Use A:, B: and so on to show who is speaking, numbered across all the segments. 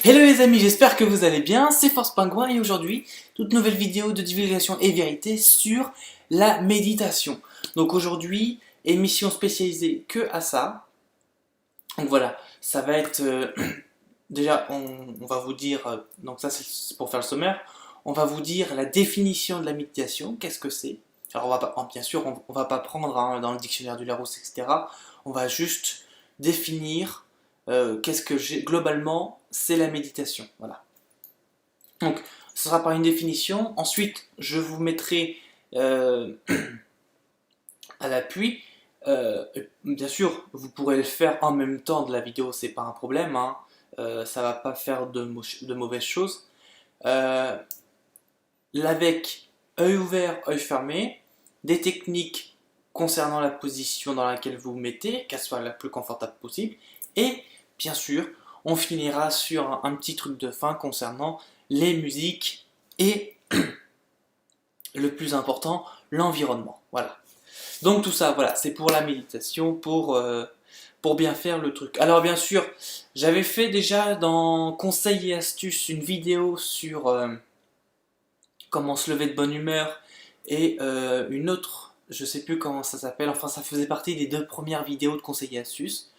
A: Hello les amis, j'espère que vous allez bien, c'est Force Pingouin et aujourd'hui, toute nouvelle vidéo de divulgation et vérité sur la méditation. Donc aujourd'hui, émission spécialisée que à ça. Donc voilà, ça va être... déjà, on va vous dire, donc ça c'est pour faire le sommaire, on va vous dire la définition de la méditation, qu'est-ce que c'est. Alors on va pas, bien sûr, on va pas prendre dans le dictionnaire du Larousse, etc. On va juste définir qu'est-ce que j'ai globalement, c'est la méditation. Voilà. Donc, ce sera par une définition. Ensuite, je vous mettrai à l'appui. Bien sûr, vous pourrez le faire en même temps de la vidéo, c'est pas un problème. Hein. Ça va pas faire de mauvaises choses. Avec œil ouvert, œil fermé, des techniques concernant la position dans laquelle vous vous mettez, qu'elle soit la plus confortable possible. Et bien sûr, on finira sur un petit truc de fin concernant les musiques et le plus important, l'environnement. Voilà. Donc tout ça, voilà, c'est pour la méditation, pour bien faire le truc. Alors bien sûr, j'avais fait déjà dans Conseils et astuces une vidéo sur comment se lever de bonne humeur et une autre, je sais plus comment ça s'appelle, enfin ça faisait partie des deux premières vidéos de Conseils et astuces.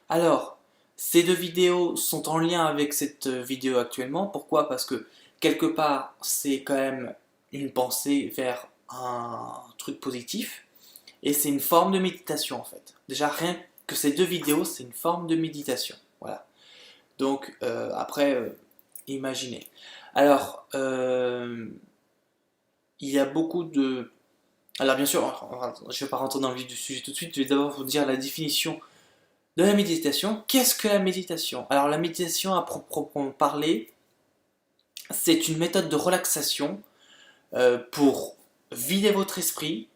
A: Alors, ces deux vidéos sont en lien avec cette vidéo actuellement. Pourquoi? Parce que quelque part, c'est quand même une pensée vers un truc positif. Et c'est une forme de méditation en fait. Déjà, rien que ces deux vidéos, c'est une forme de méditation. Voilà. Donc, après, imaginez. Alors, il y a beaucoup de... Alors bien sûr, je ne vais pas rentrer dans le vif du sujet tout de suite, je vais d'abord vous dire la définition de la méditation. Qu'est-ce que la méditation? Alors la méditation à proprement parler, c'est une méthode de relaxation pour vider votre esprit,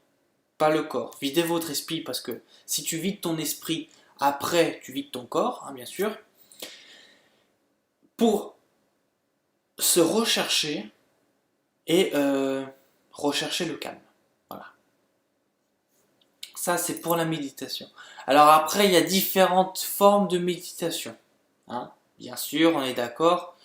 A: pas le corps. Vider votre esprit parce que si tu vides ton esprit, après tu vides ton corps, hein, bien sûr, pour se rechercher et rechercher le calme. Voilà. Ça c'est pour la méditation. Alors après il y a différentes formes de méditation. Hein. Bien sûr, on est d'accord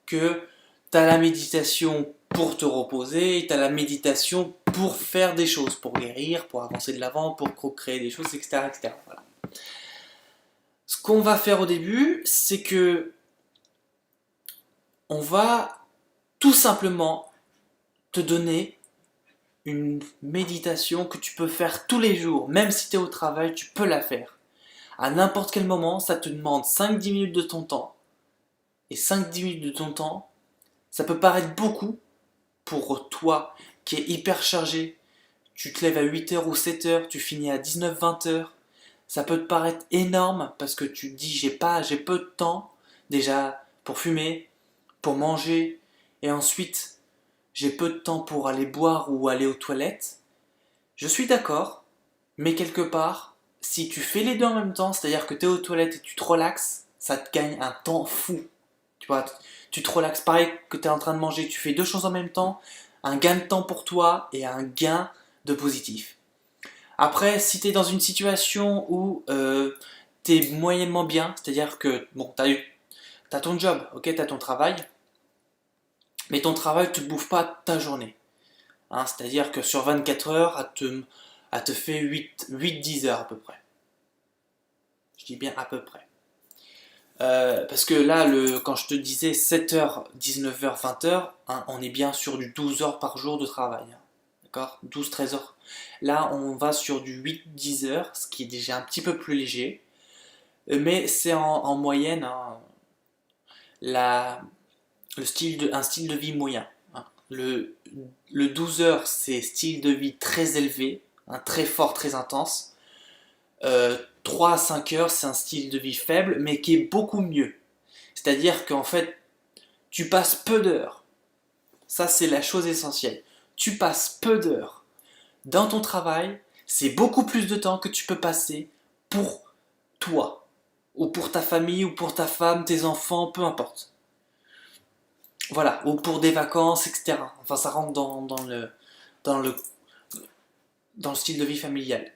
A: que tu as la méditation pour te reposer, tu as la méditation pour faire des choses, pour guérir, pour avancer de l'avant, pour créer des choses, etc. etc. Voilà. Ce qu'on va faire au début, c'est que on va tout simplement te donner une méditation que tu peux faire tous les jours. Même si tu es au travail, tu peux la faire. À n'importe quel moment, ça te demande 5-10 minutes de ton temps. Et 5-10 minutes de ton temps, ça peut paraître beaucoup pour toi qui est hyper chargé. Tu te lèves à 8h ou 7h, tu finis à 19-20h. Ça peut te paraître énorme parce que tu te dis j'ai peu de temps déjà pour fumer, pour manger et ensuite j'ai peu de temps pour aller boire ou aller aux toilettes. Je suis d'accord, mais quelque part, si tu fais les deux en même temps, c'est-à-dire que tu es aux toilettes et tu te relaxes, ça te gagne un temps fou. Tu vois, tu te relaxes pareil que tu es en train de manger, tu fais deux choses en même temps, un gain de temps pour toi et un gain de positif. Après, si tu es dans une situation où tu es moyennement bien, c'est-à-dire que bon, t'as ton job, ok, tu as ton travail, mais ton travail ne te bouffe pas ta journée. Hein, c'est-à-dire que sur 24 heures, elle te fait 8-10 heures à peu près. Je dis bien à peu près. Parce que là, quand je te disais 7h, 19h, 20h, hein, on est bien sur du 12 heures par jour de travail. Hein, d'accord? 12-13 heures. Là, on va sur du 8-10 heures, ce qui est déjà un petit peu plus léger. Mais c'est en moyenne hein, un style de vie moyen. Hein. Le 12 heures, c'est style de vie très élevé, hein, très fort, très intense. 3 à 5 heures, c'est un style de vie faible, mais qui est beaucoup mieux. C'est-à-dire qu'en fait, tu passes peu d'heures. Ça, c'est la chose essentielle. Tu passes peu d'heures dans ton travail, c'est beaucoup plus de temps que tu peux passer pour toi, ou pour ta famille, ou pour ta femme, tes enfants, peu importe. Voilà, ou pour des vacances, etc. Enfin, ça rentre dans le, dans le style de vie familial.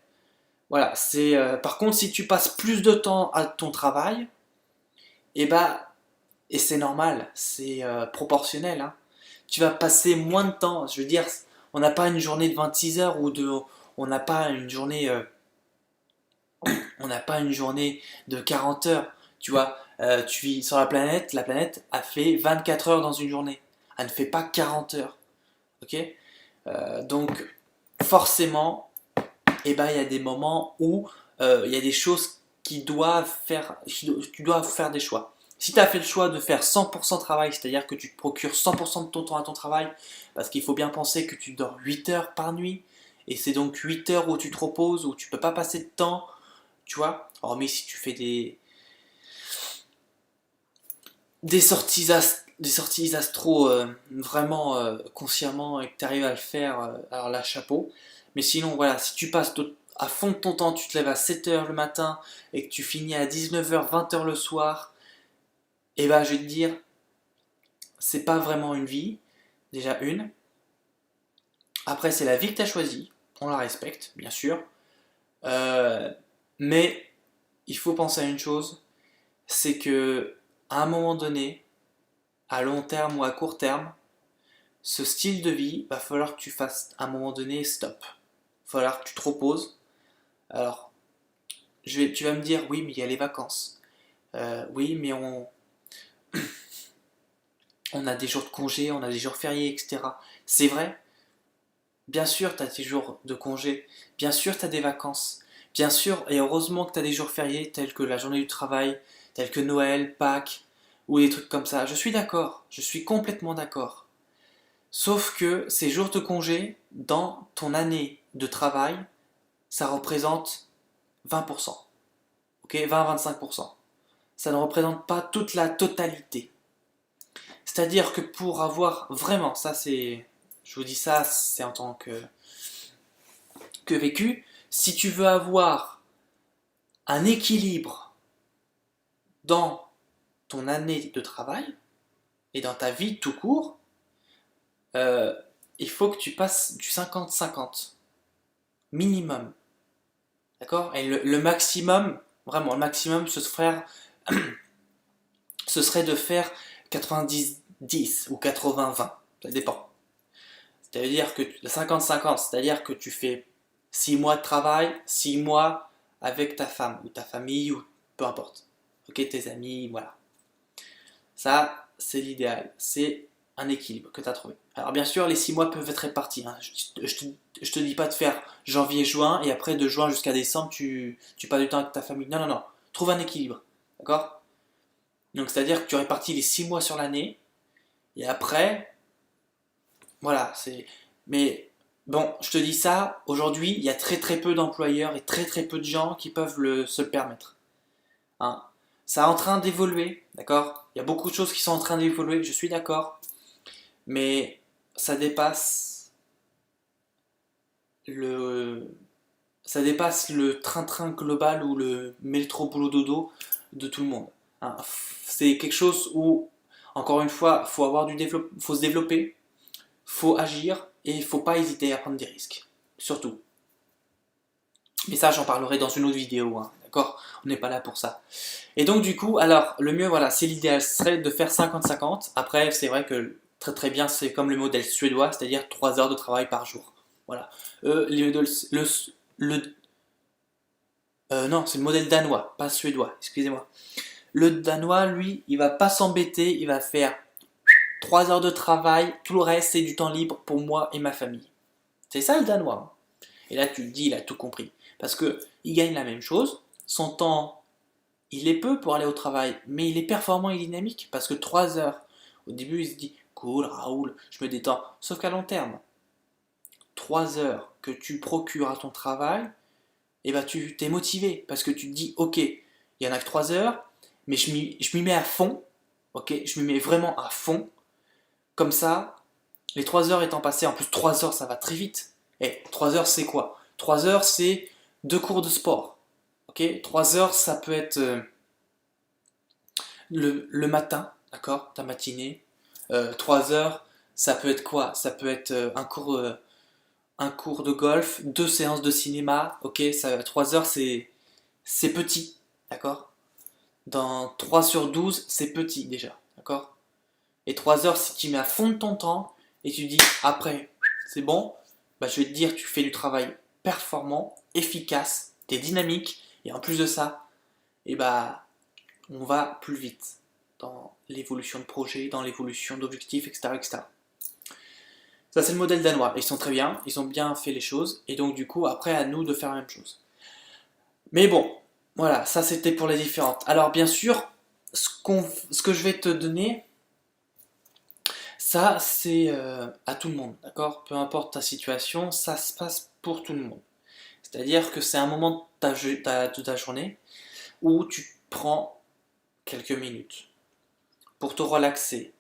A: Voilà, par contre, si tu passes plus de temps à ton travail, et bah, Et c'est normal, c'est proportionnel, hein. Tu vas passer moins de temps, je veux dire, on n'a pas une journée de 26 heures on n'a pas une journée, on n'a pas une journée de 40 heures. Tu vois, tu vis sur la planète a fait 24 heures dans une journée. Elle ne fait pas 40 heures. Ok. Donc, forcément, eh ben, il y a des moments où il y a des choses qui doivent faire, tu dois faire des choix. Si tu as fait le choix de faire 100% travail, c'est-à-dire que tu te procures 100% de ton temps à ton travail, parce qu'il faut bien penser que tu dors 8 heures par nuit, et c'est donc 8 heures où tu te reposes, où tu peux pas passer de temps, tu vois, hormis si tu fais des sorties astro vraiment consciemment et que tu arrives à le faire, alors là, chapeau. Mais sinon, voilà, si tu passes à fond de ton temps, tu te lèves à 7 heures le matin et que tu finis à 19 heures 20 heures le soir, et bah, je vais te dire, c'est pas vraiment une vie, déjà une. Après, c'est la vie que tu as choisie, on la respecte, bien sûr. Euh, mais il faut penser à une chose, c'est que à un moment donné, à long terme ou à court terme, ce style de vie, va falloir que tu fasses à un moment donné stop. Il va falloir que tu te reposes. Alors, tu vas me dire, oui, mais il y a les vacances. Oui, mais on a des jours de congé, on a des jours fériés, etc. C'est vrai, bien sûr, tu as tes jours de congé, bien sûr, tu as des vacances, bien sûr, et heureusement que tu as des jours fériés tels que la journée du travail, tels que Noël, Pâques, ou des trucs comme ça. Je suis d'accord, je suis complètement d'accord. Sauf que ces jours de congé, dans ton année de travail, ça représente 20%. Ok, 20-25%. Ça ne représente pas toute la totalité. C'est-à-dire que pour avoir vraiment, ça c'est, je vous dis ça, c'est en tant que vécu, si tu veux avoir un équilibre dans ton année de travail et dans ta vie tout court, euh, il faut que tu passes du 50-50 minimum. D'accord. Et le maximum, vraiment, le maximum, ce serait de faire 90-10 ou 80-20. Ça dépend. C'est-à-dire que 50-50, c'est-à-dire que tu fais 6 mois de travail, 6 mois avec ta femme ou ta famille ou peu importe. Ok, tes amis, voilà. Ça, c'est l'idéal. C'est un équilibre que tu as trouvé. Alors bien sûr, les 6 mois peuvent être répartis, hein. Je te dis pas de faire janvier-juin et après de juin jusqu'à décembre, tu passes du temps avec ta famille. Non, non, non. Trouve un équilibre. D'accord. Donc c'est-à-dire que tu répartis les 6 mois sur l'année et après, voilà, c'est... Mais bon, je te dis ça, aujourd'hui, il y a très très peu d'employeurs et très très peu de gens qui peuvent se le permettre. Hein. Ça est en train d'évoluer, d'accord. Il y a beaucoup de choses qui sont en train d'évoluer, je suis d'accord. Mais ça dépasse le, ça dépasse le train-train global ou le métro boulot dodo de tout le monde. Hein. C'est quelque chose où, encore une fois, faut se développer, faut agir et il faut pas hésiter à prendre des risques. Surtout. Mais ça, j'en parlerai dans une autre vidéo, hein, d'accord. On n'est pas là pour ça. Et donc, du coup, alors, le mieux, voilà, c'est l'idéal, ce serait de faire 50-50. Après, c'est vrai que très très bien, c'est comme le modèle suédois, c'est-à-dire 3 heures de travail par jour. Voilà. Le, non, c'est le modèle danois, pas suédois, excusez-moi. Le danois, lui, il va pas s'embêter, il va faire 3 heures de travail, tout le reste, c'est du temps libre pour moi et ma famille. C'est ça le danois. Hein. Et là, tu te dis, il a tout compris. Parce que il gagne la même chose, son temps, il est peu pour aller au travail, mais il est performant et dynamique. Parce que 3 heures, au début, il se dit, cool, Raoul, je me détends. Sauf qu'à long terme, 3 heures que tu procures à ton travail, et bah tu t'es motivé parce que tu te dis ok, il y en a que 3 heures, mais je m'y mets à fond, ok, je m'y mets vraiment à fond, comme ça, les 3 heures étant passées, en plus 3 heures ça va très vite. Et 3 heures c'est quoi? 3 heures c'est 2 cours de sport, ok, 3 heures ça peut être le matin, d'accord, ta matinée, 3 heures ça peut être quoi? Ça peut être un cours de golf, 2 séances de cinéma, ok, ça, 3 heures c'est petit, d'accord. Dans 3 sur 12, c'est petit déjà. d'accord? Et 3 heures, si tu mets à fond de ton temps et tu dis après, c'est bon, bah, je vais te dire, tu fais du travail performant, efficace, tu es dynamique, et en plus de ça, et bah, on va plus vite dans l'évolution de projet, dans l'évolution d'objectifs, etc., etc. Ça, c'est le modèle danois. Ils sont très bien, ils ont bien fait les choses, et donc du coup, après, à nous de faire la même chose. Mais bon, voilà, ça c'était pour les différentes. Alors bien sûr, ce que je vais te donner, ça c'est à tout le monde, d'accord? Peu importe ta situation, ça se passe pour tout le monde. C'est-à-dire que c'est un moment de ta journée où tu prends quelques minutes pour te relaxer,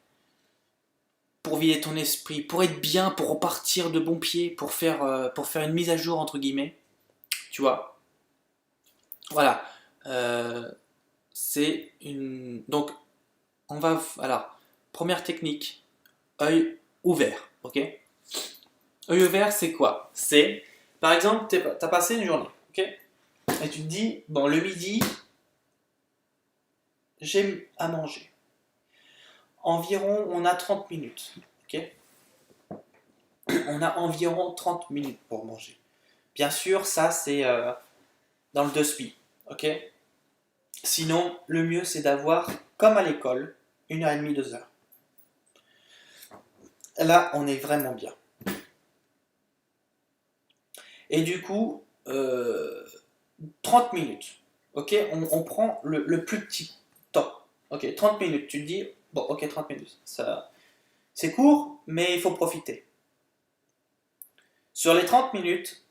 A: pour vider ton esprit, pour être bien, pour repartir de bon pied, pour faire une mise à jour entre guillemets, tu vois. Voilà. Euh, c'est une. Donc, on va. Alors, première technique, œil ouvert, ok? Œil ouvert, c'est quoi? C'est, par exemple, t'as passé une journée, ok? Et tu te dis, bon, le midi, j'ai à manger. Environ, on a 30 minutes, ok? On a environ 30 minutes pour manger. Bien sûr, ça, c'est dans le 2 spi, ok? Sinon, le mieux, c'est d'avoir, comme à l'école, 1h30, 2 heures. Là, on est vraiment bien. Et du coup, 30 minutes. Ok, on prend le plus petit temps. Ok, 30 minutes. Tu te dis, bon, ok, 30 minutes. Ça, c'est court, mais il faut profiter. Sur les 30 minutes,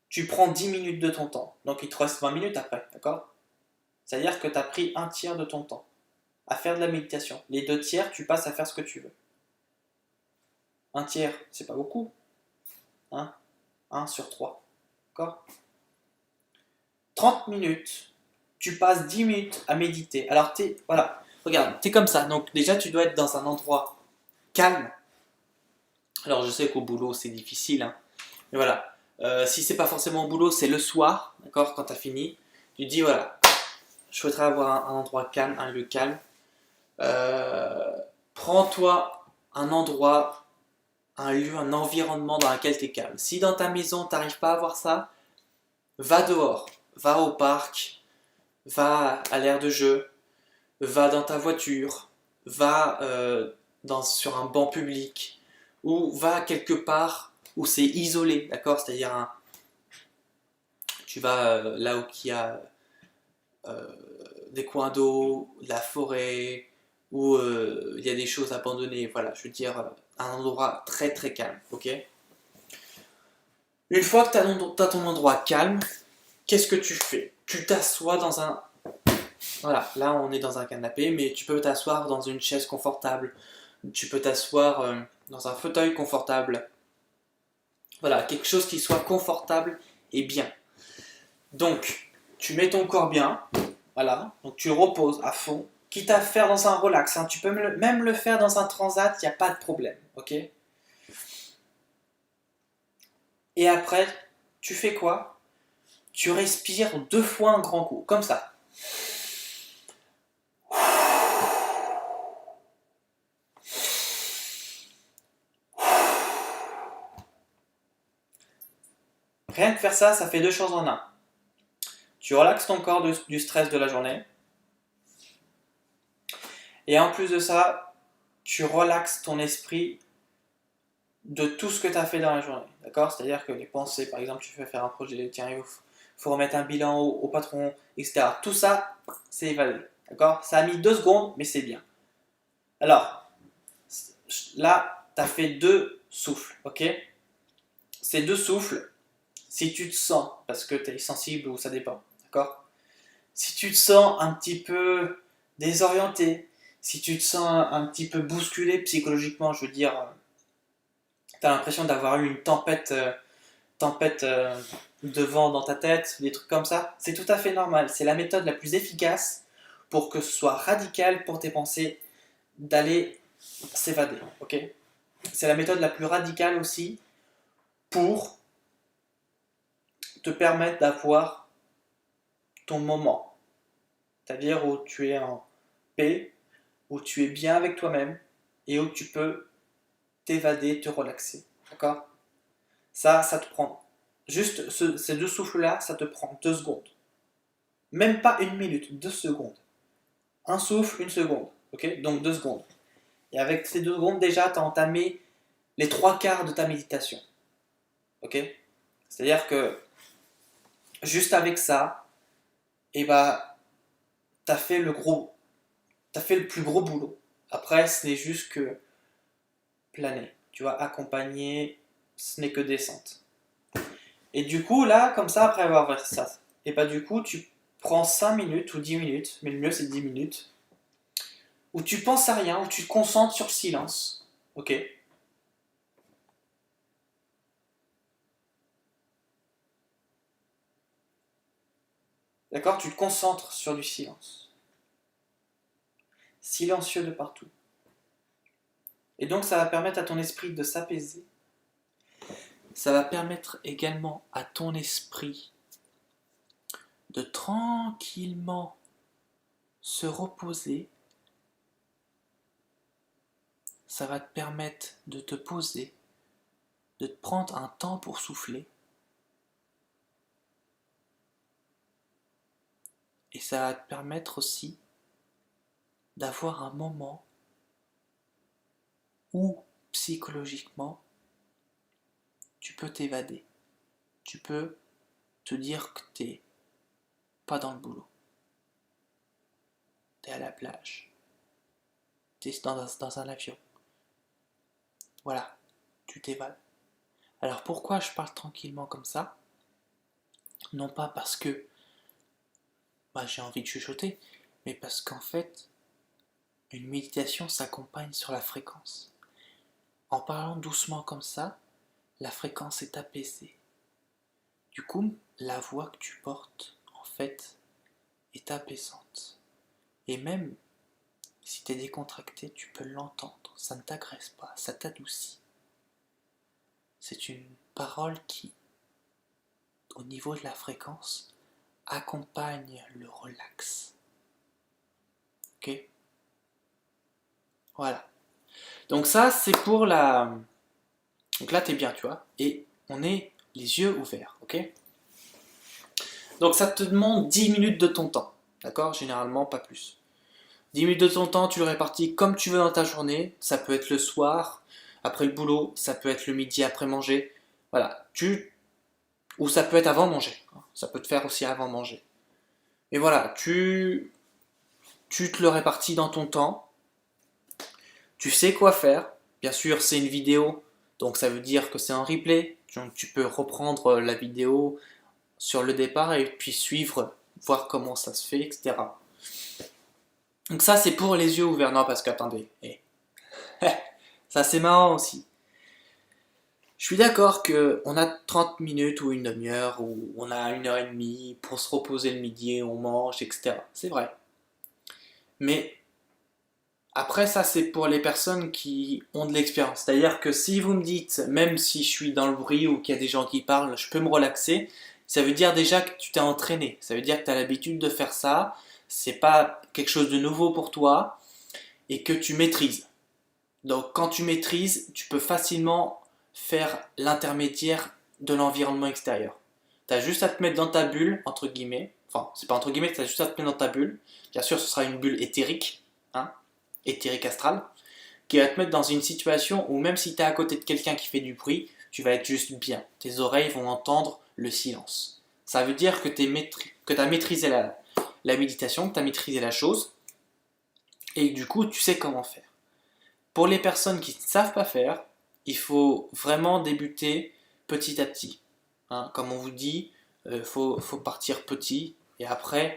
A: tu prends 10 minutes de ton temps. Donc il te reste 20 minutes après, d'accord? C'est-à-dire que tu as pris un tiers de ton temps à faire de la méditation. Les 2 tiers, tu passes à faire ce que tu veux. Un tiers, c'est pas beaucoup. Hein? 1 sur 3. D'accord? 30 minutes, tu passes 10 minutes à méditer. Alors, voilà, regarde, t'es comme ça. Donc, déjà, tu dois être dans un endroit calme. Alors, je sais qu'au boulot, c'est difficile, hein. Mais voilà, si c'est pas forcément au boulot, c'est le soir, d'accord, quand t'as fini. Tu te dis, voilà, je souhaiterais avoir un endroit calme, un lieu calme. Prends-toi un endroit, un lieu, un environnement dans lequel tu es calme. Si dans ta maison, tu n'arrives pas à avoir ça, va dehors, va au parc, va à l'aire de jeu, va dans ta voiture, va sur un banc public, ou va quelque part où c'est isolé, d'accord? C'est-à-dire, tu vas là où il y a euh, des coins d'eau, la forêt, où il y a des choses abandonnées, voilà, je veux dire, un endroit très très calme, ok? Une fois que tu as ton endroit calme, qu'est-ce que tu fais? Tu t'assois dans un... Voilà, là on est dans un canapé, mais tu peux t'asseoir dans une chaise confortable, tu peux t'asseoir dans un fauteuil confortable. Voilà, quelque chose qui soit confortable et bien. Donc, tu mets ton corps bien, voilà, donc tu reposes à fond, quitte à faire dans un relax, hein. Tu peux même le faire dans un transat, il n'y a pas de problème, ok? Et après, tu fais quoi? Tu respires 2 fois un grand coup, comme ça. Rien que faire ça, ça fait 2 choses en un. Tu relaxes ton corps du stress de la journée. Et en plus de ça, tu relaxes ton esprit de tout ce que tu as fait dans la journée. D'accord? C'est-à-dire que les pensées, par exemple, tu fais faire un projet, tiens, il faut remettre un bilan au patron, etc. Tout ça, c'est évalué. D'accord? Ça a mis 2 secondes, mais c'est bien. Alors, là, tu as fait 2 souffles. Ok? Ces 2 souffles, si tu te sens, parce que tu es sensible ou ça dépend. D'accord? Si tu te sens un petit peu désorienté, si tu te sens un petit peu bousculé psychologiquement, je veux dire, tu as l'impression d'avoir eu une tempête de vent dans ta tête, des trucs comme ça, c'est tout à fait normal. C'est la méthode la plus efficace pour que ce soit radical pour tes pensées d'aller s'évader. Ok? C'est la méthode la plus radicale aussi pour te permettre d'avoir ton moment. C'est-à-dire où tu es en paix, où tu es bien avec toi-même et où tu peux t'évader, te relaxer. D'accord? Ça te prend. Juste ces 2 souffles-là, ça te prend 2 secondes. Même pas 1 minute, 2 secondes. Un souffle, 1 seconde. Ok? Donc 2 secondes. Et avec ces 2 secondes, déjà, tu as entamé les 3 quarts de ta méditation. Ok? C'est-à-dire que juste avec ça, et bah, tu as fait le plus gros boulot. Après, ce n'est juste que planer. Tu vois, accompagner, ce n'est que descente. Et du coup, là, comme ça, après avoir fait ça, et bah du coup, tu prends 5 minutes ou 10 minutes, mais le mieux c'est 10 minutes, où tu penses à rien, où tu te concentres sur le silence. Ok? D'accord? Tu te concentres sur du silence. Silencieux de partout. Et donc, ça va permettre à ton esprit de s'apaiser. Ça va permettre également à ton esprit de tranquillement se reposer. Ça va te permettre de te poser, de te prendre un temps pour souffler. Et ça va te permettre aussi d'avoir un moment où, psychologiquement, tu peux t'évader. Tu peux te dire que t'es pas dans le boulot. T'es à la plage. T'es dans un avion. Voilà, tu t'évades. Alors pourquoi je parle tranquillement comme ça? Non pas parce que j'ai envie de chuchoter, mais parce qu'en fait, une méditation s'accompagne sur la fréquence. En parlant doucement comme ça, la fréquence est apaisée. Du coup, la voix que tu portes, en fait, est apaisante. Et même si tu es décontracté, tu peux l'entendre. Ça ne t'agresse pas, ça t'adoucit. C'est une parole qui, au niveau de la fréquence, accompagne le relax. Ok? Voilà. Donc ça, c'est pour la... Donc là, t'es bien, tu vois. Et on est les yeux ouverts, ok? Donc ça te demande 10 minutes de ton temps. D'accord? Généralement, pas plus. 10 minutes de ton temps, tu le répartis comme tu veux dans ta journée. Ça peut être le soir, après le boulot, ça peut être le midi après manger. Voilà. Ou ça peut être avant manger. Ça peut te faire aussi avant manger. Et voilà, tu te le répartis dans ton temps. Tu sais quoi faire. Bien sûr, c'est une vidéo, donc ça veut dire que c'est un replay. Donc tu peux reprendre la vidéo sur le départ et puis suivre, voir comment ça se fait, etc. Donc ça, c'est pour les yeux ouverts. Non, parce qu'attendez, ça c'est marrant aussi. Je suis d'accord qu'on a 30 minutes ou une demi-heure, ou on a 1 heure et demie pour se reposer le midi, on mange, etc. C'est vrai. Mais après, ça, c'est pour les personnes qui ont de l'expérience. C'est-à-dire que si vous me dites, même si je suis dans le bruit ou qu'il y a des gens qui parlent, je peux me relaxer, ça veut dire déjà que tu t'es entraîné. Ça veut dire que tu as l'habitude de faire ça. C'est pas quelque chose de nouveau pour toi et que tu maîtrises. Donc, quand tu maîtrises, tu peux facilement faire l'intermédiaire de l'environnement extérieur. Tu as juste à te mettre dans ta bulle, entre guillemets. Enfin, c'est pas entre guillemets, tu as juste à te mettre dans ta bulle. Bien sûr, ce sera une bulle éthérique, hein, éthérique astral, qui va te mettre dans une situation où même si tu es à côté de quelqu'un qui fait du bruit, tu vas être juste bien. Tes oreilles vont entendre le silence. Ça veut dire que tu as maîtrisé la méditation, que tu as maîtrisé la chose, et du coup, tu sais comment faire. Pour les personnes qui ne savent pas faire, il faut vraiment débuter petit à petit. Hein, comme on vous dit, faut partir petit et après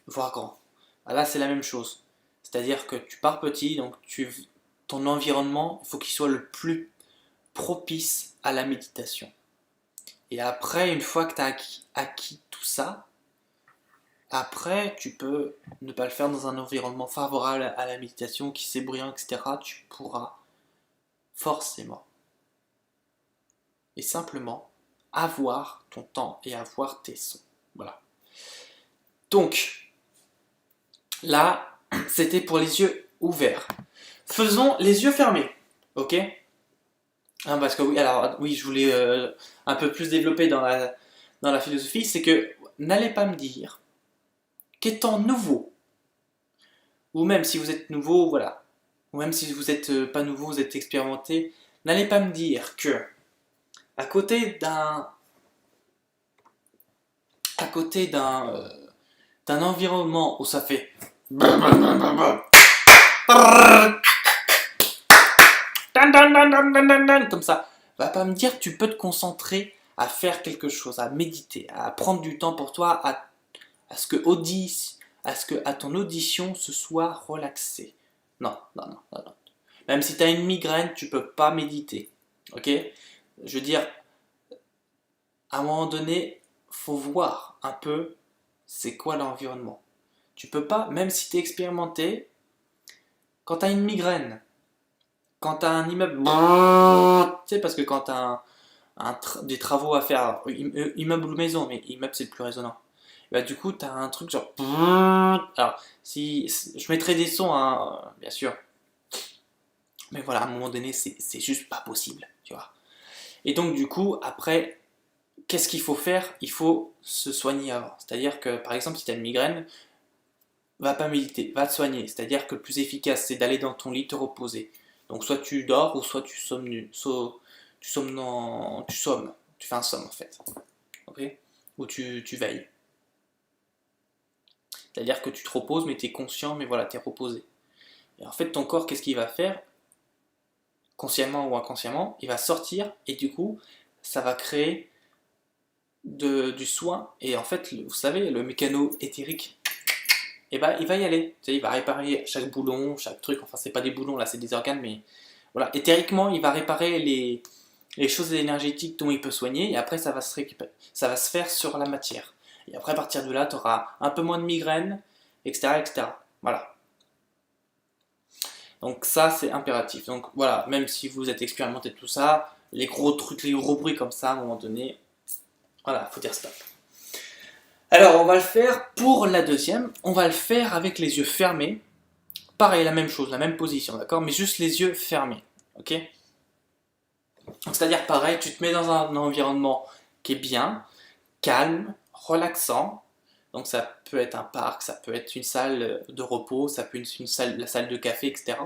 A: voir grand. Ah, là, c'est la même chose. C'est-à-dire que tu pars petit, donc ton environnement, il faut qu'il soit le plus propice à la méditation. Et après, une fois que tu as acquis tout ça, après, tu peux ne pas le faire dans un environnement favorable à la méditation, qui c'est bruyant, etc. Tu pourras forcément et simplement avoir ton temps et avoir tes sons. Voilà. Donc, là, c'était pour les yeux ouverts. Faisons les yeux fermés, ok? Parce que oui, alors oui, je voulais un peu plus développer dans la philosophie, c'est que n'allez pas me dire qu'étant nouveau, ou même si vous êtes nouveau, voilà, ou même si vous n'êtes pas nouveau, vous êtes expérimenté, n'allez pas me dire que à côté d'un environnement où ça fait comme ça, va pas me dire que tu peux te concentrer à faire quelque chose, à méditer, à prendre du temps pour toi, à ce que à ton audition ce soit relaxé. Non, non, non, non, non. Même si tu as une migraine, tu peux pas méditer. Ok? Je veux dire, à un moment donné, faut voir un peu c'est quoi l'environnement. Tu peux pas, même si tu es expérimenté, quand tu as une migraine, quand tu as un immeuble, tu sais, parce que quand tu as des travaux à faire, immeuble ou maison, mais immeuble c'est le plus résonnant. Bah, du coup, tu as un truc genre. Alors, si je mettrai des sons, hein, bien sûr, mais voilà, à un moment donné, c'est juste pas possible, tu vois. Et donc, du coup, après, qu'est-ce qu'il faut faire? Il faut se soigner avant. C'est-à-dire que, par exemple, si tu as une migraine, va pas méditer, va te soigner. C'est-à-dire que le plus efficace, c'est d'aller dans ton lit, te reposer. Donc, soit tu dors, ou soit tu sommes, tu sommes, tu fais un somme en fait. Ok? Ou tu veilles. C'est-à-dire que tu te reposes, mais tu es conscient, mais voilà, tu es reposé. Et en fait, ton corps, qu'est-ce qu'il va faire? Consciemment ou inconsciemment, il va sortir, et du coup, ça va créer du soin. Et en fait, vous savez, le mécano éthérique, et bah, il va y aller. Tu sais, il va réparer chaque boulon, chaque truc. Enfin, c'est pas des boulons, là, c'est des organes, mais voilà. Éthériquement, il va réparer les choses énergétiques dont il peut soigner, et après, ça va se faire sur la matière. Et après, à partir de là, tu auras un peu moins de migraines, etc., etc. Voilà. Donc ça, c'est impératif. Donc voilà, même si vous êtes expérimenté de tout ça, les gros trucs, les gros bruits comme ça, à un moment donné, voilà, faut dire stop. Alors, on va le faire pour la deuxième. On va le faire avec les yeux fermés. Pareil, la même chose, la même position, d'accord? Mais juste les yeux fermés, ok? C'est-à-dire pareil, tu te mets dans un environnement qui est bien, calme, relaxant. Donc ça peut être un parc, ça peut être une salle de repos, ça peut être la salle de café, etc.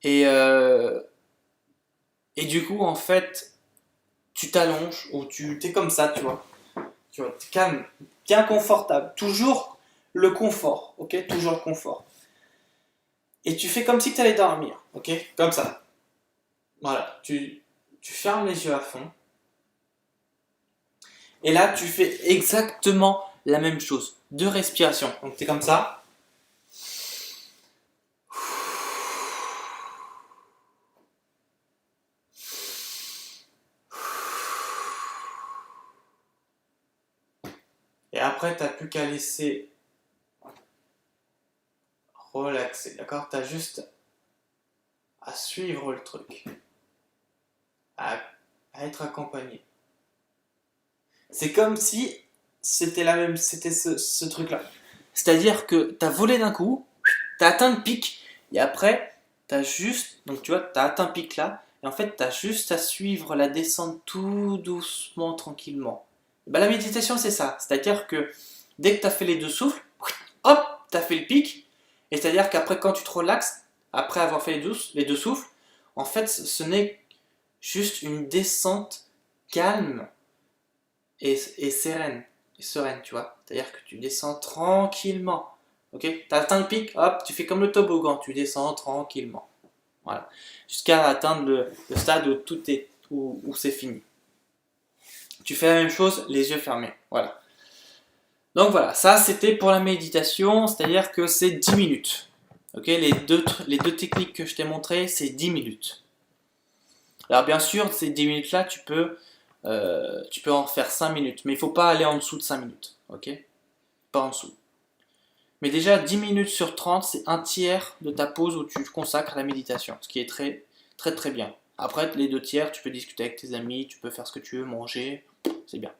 A: Et, euh, et du coup, en fait, tu t'allonges ou tu t'es comme ça, tu vois. Tu vois, t'es calme, bien confortable. Toujours le confort, ok? Toujours le confort. Et tu fais comme si tu allais dormir, ok? Comme ça. Voilà, tu fermes les yeux à fond. Et là, tu fais exactement la même chose. Deux respirations. Donc, t'es comme ça. Et après, t'as plus qu'à laisser relaxer, d'accord? T'as juste à suivre le truc, à, à être accompagné. C'est comme si c'était ce truc-là. C'est-à-dire que t'as volé d'un coup, t'as atteint le pic, et après, donc tu vois, t'as atteint le pic là, et en fait, t'as juste à suivre la descente tout doucement, tranquillement. Et ben, la méditation, c'est ça. C'est-à-dire que dès que t'as fait les deux souffles, hop, t'as fait le pic, et c'est-à-dire qu'après, quand tu te relaxes, après avoir fait les deux souffles, en fait, ce n'est juste une descente calme et sereine, tu vois. C'est-à-dire que tu descends tranquillement. Ok? T'as atteint le pic, hop, tu fais comme le toboggan, tu descends tranquillement. Voilà. Jusqu'à atteindre le stade où tout est, où c'est fini. Tu fais la même chose, les yeux fermés. Voilà. Donc voilà, ça c'était pour la méditation, c'est-à-dire que c'est 10 minutes. Ok? Les deux techniques que je t'ai montrées, c'est 10 minutes. Alors bien sûr, ces 10 minutes-là, tu peux en faire 5 minutes, mais il ne faut pas aller en dessous de 5 minutes, ok? Pas en dessous. Mais déjà, 10 minutes sur 30, c'est un tiers de ta pause où tu consacres à la méditation, ce qui est très très très bien. Après, les deux tiers, tu peux discuter avec tes amis, tu peux faire ce que tu veux, manger, c'est bien.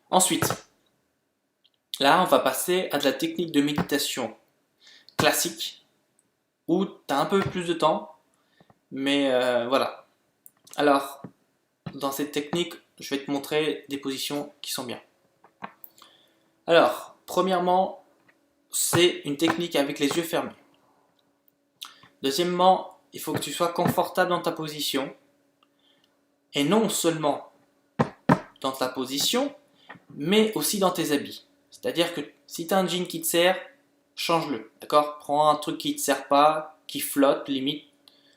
A: Ensuite, là, on va passer à de la technique de méditation classique où tu as un peu plus de temps, mais voilà. Alors, dans cette technique, je vais te montrer des positions qui sont bien. Alors, premièrement, c'est une technique avec les yeux fermés. Deuxièmement, il faut que tu sois confortable dans ta position, et non seulement dans ta position, mais aussi dans tes habits. C'est-à-dire que si tu as un jean qui te sert, change-le, d'accord? Prends un truc qui te sert pas, qui flotte, limite.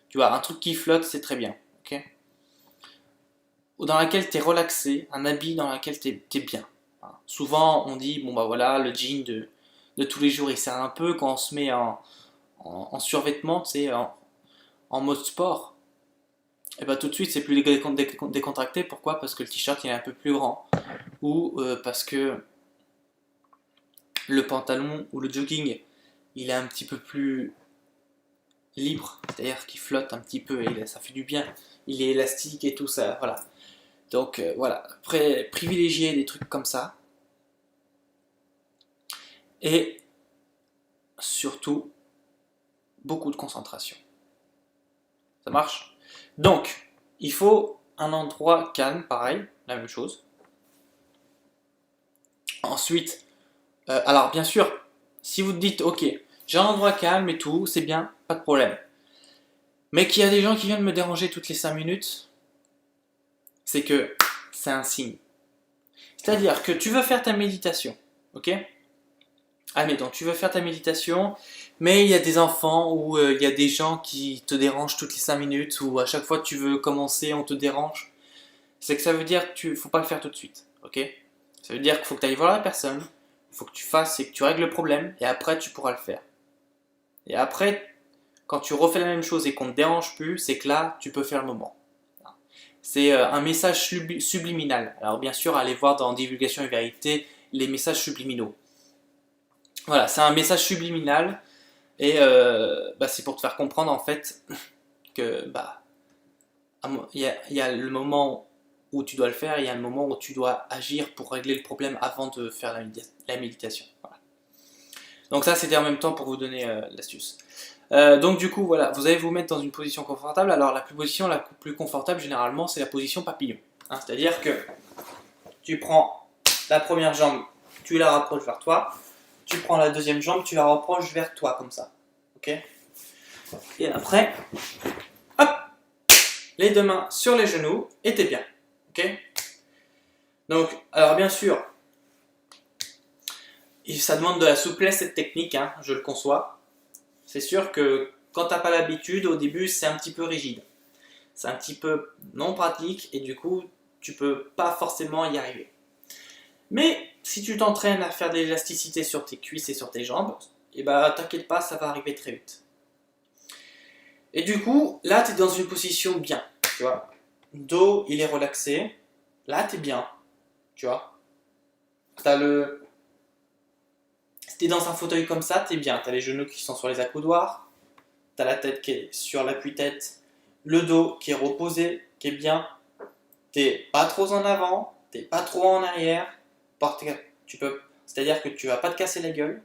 A: Tu vois, un truc qui flotte, c'est très bien, ok? Ou dans laquelle tu es relaxé, un habit dans lequel tu es bien. Souvent, on dit, bon bah voilà, le jean de tous les jours, il sert un peu quand on se met en survêtement, c'est en mode sport. Et bah tout de suite, c'est plus décontracté. Pourquoi? Parce que le t-shirt, il est un peu plus grand. Ou parce que le pantalon ou le jogging, il est un petit peu plus libre, c'est-à-dire qu'il flotte un petit peu et ça fait du bien. Il est élastique et tout ça, voilà. Donc voilà, après, privilégier des trucs comme ça. Et surtout, beaucoup de concentration. Ça marche? Donc, il faut un endroit calme, pareil, la même chose. Ensuite, alors bien sûr, si vous te dites, ok, j'ai un endroit calme et tout, c'est bien, pas de problème. Mais qu'il y a des gens qui viennent me déranger toutes les 5 minutes, c'est que c'est un signe. C'est-à-dire que tu veux faire ta méditation, ok? Admettons, tu veux faire ta méditation, mais il y a des enfants ou il y a des gens qui te dérangent toutes les 5 minutes ou à chaque fois que tu veux commencer, on te dérange. C'est que ça veut dire qu'il ne faut pas le faire tout de suite, ok? Ça veut dire qu'il faut que tu ailles voir la personne, il faut que tu fasses et que tu règles le problème et après tu pourras le faire. Et après, quand tu refais la même chose et qu'on ne te dérange plus, c'est que là, tu peux faire le moment. C'est un message subliminal. Alors bien sûr, allez voir dans Divulgation et Vérité les messages subliminaux. Voilà, c'est un message subliminal et c'est pour te faire comprendre en fait que il y a le moment où tu dois le faire, et il y a le moment où tu dois agir pour régler le problème avant de faire la méditation. Voilà. Donc ça, c'était en même temps pour vous donner l'astuce. Donc du coup, voilà, vous allez vous mettre dans une position confortable. Alors la position la plus confortable, généralement, c'est la position papillon. Hein, c'est-à-dire que tu prends la première jambe, tu la rapproches vers toi. Tu prends la deuxième jambe, tu la rapproches vers toi, comme ça. Ok? Et après, hop, les deux mains sur les genoux, et t'es bien. Ok? Donc, alors bien sûr, ça demande de la souplesse cette technique, hein, je le conçois. C'est sûr que quand t'as pas l'habitude, au début, c'est un petit peu rigide. C'est un petit peu non pratique, et du coup, tu peux pas forcément y arriver. Mais si tu t'entraînes à faire de l'élasticité sur tes cuisses et sur tes jambes, et t'inquiète pas, ça va arriver très vite. Et du coup, là, tu es dans une position bien, tu vois. Dos, il est relaxé. Là, tu es bien, tu vois. Si tu es dans un fauteuil comme ça, tu es bien. Tu as les genoux qui sont sur les accoudoirs. Tu as la tête qui est sur l'appui-tête. Le dos qui est reposé, qui est bien. Tu n'es pas trop en avant, tu n'es pas trop en arrière. C'est-à-dire que tu vas pas te casser la gueule.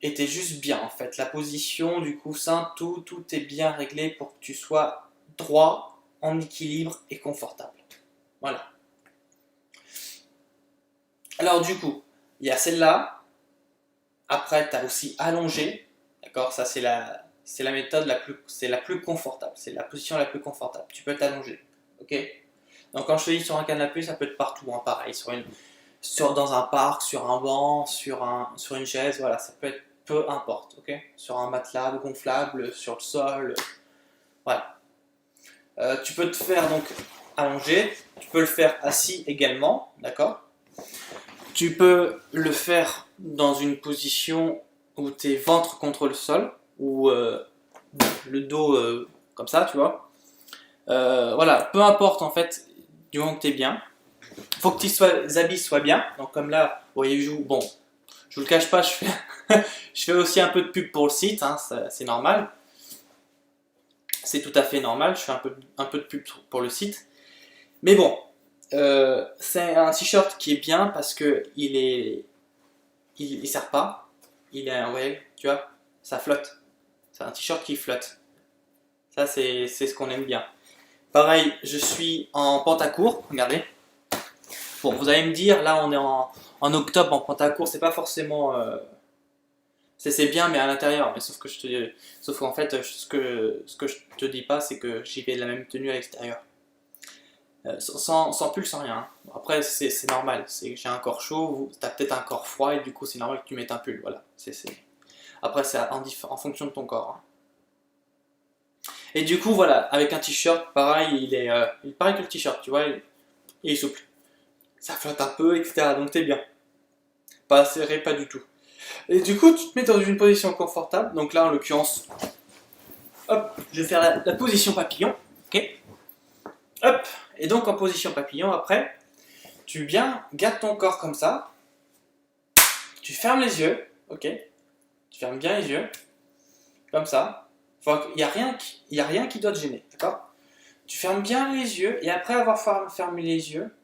A: Et tu es juste bien, en fait. La position du coussin, tout est bien réglé pour que tu sois droit, en équilibre et confortable. Voilà. Alors du coup, il y a celle-là. Après, tu as aussi allongé. D'accord? Ça, c'est la méthode la plus confortable. C'est la position la plus confortable. Tu peux t'allonger. Ok? Donc quand je te dis sur un canapé, ça peut être partout. Hein, pareil. Dans un parc, sur un banc, sur une chaise. Voilà, ça peut être peu importe. Ok? Sur un matelas gonflable, sur le sol. Voilà. Tu peux te faire donc allongé. Tu peux le faire assis également. D'accord? Tu peux le faire dans une position où tu es ventre contre le sol, ou le dos comme ça, tu vois. Voilà, peu importe en fait, du moment que tu es bien. Il faut que tes habits soient bien. Donc comme là, voyez-vous, bon, je vous le cache pas, je fais aussi un peu de pub pour le site, hein, c'est normal. C'est tout à fait normal, je fais un peu de pub pour le site. Mais bon, c'est un t-shirt qui est bien parce que il sert pas. Ouais, tu vois. ça flotte. C'est un t-shirt qui flotte. Ça, c'est ce qu'on aime bien. Pareil, je suis en pantacourt, regardez. Bon, vous allez me dire, là on est en octobre en pantacourt, c'est pas forcément... c'est bien, mais à l'intérieur. Mais sauf qu'en fait, ce que je te dis pas, c'est que j'y vais de la même tenue à l'extérieur. Sans pull, sans rien. Hein. Après, c'est normal. J'ai un corps chaud, tu as peut-être un corps froid, et du coup, c'est normal que tu mettes un pull. Voilà. Après, c'est en fonction de ton corps. Hein. Et du coup, voilà, avec un t-shirt, pareil, il est pareil que le t-shirt, tu vois, il est souple. Ça flotte un peu, etc. Donc, t'es bien. Pas serré, pas du tout. Et du coup, tu te mets dans une position confortable. Donc là, en l'occurrence, hop, je vais faire la position papillon. Ok. Hop. Et donc, en position papillon, après, tu gardes ton corps comme ça. Tu fermes les yeux. Ok. Tu fermes bien les yeux. Comme ça. Il n'y a rien qui doit te gêner. D'accord. Tu fermes bien les yeux. Et après avoir fermé les yeux,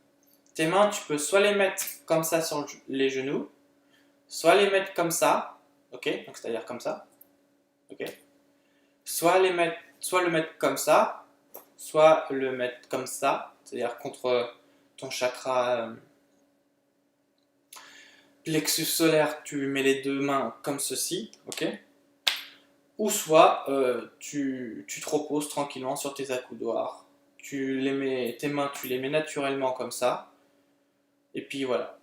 A: tes mains, tu peux soit les mettre comme ça sur les genoux, soit les mettre comme ça, ok, donc c'est-à-dire comme ça, ok, soit le mettre comme ça, soit le mettre comme ça, c'est-à-dire contre ton chakra plexus solaire, tu mets les deux mains comme ceci, ok, ou soit tu te reposes tranquillement sur tes accoudoirs, tes mains, tu les mets naturellement comme ça, et puis voilà.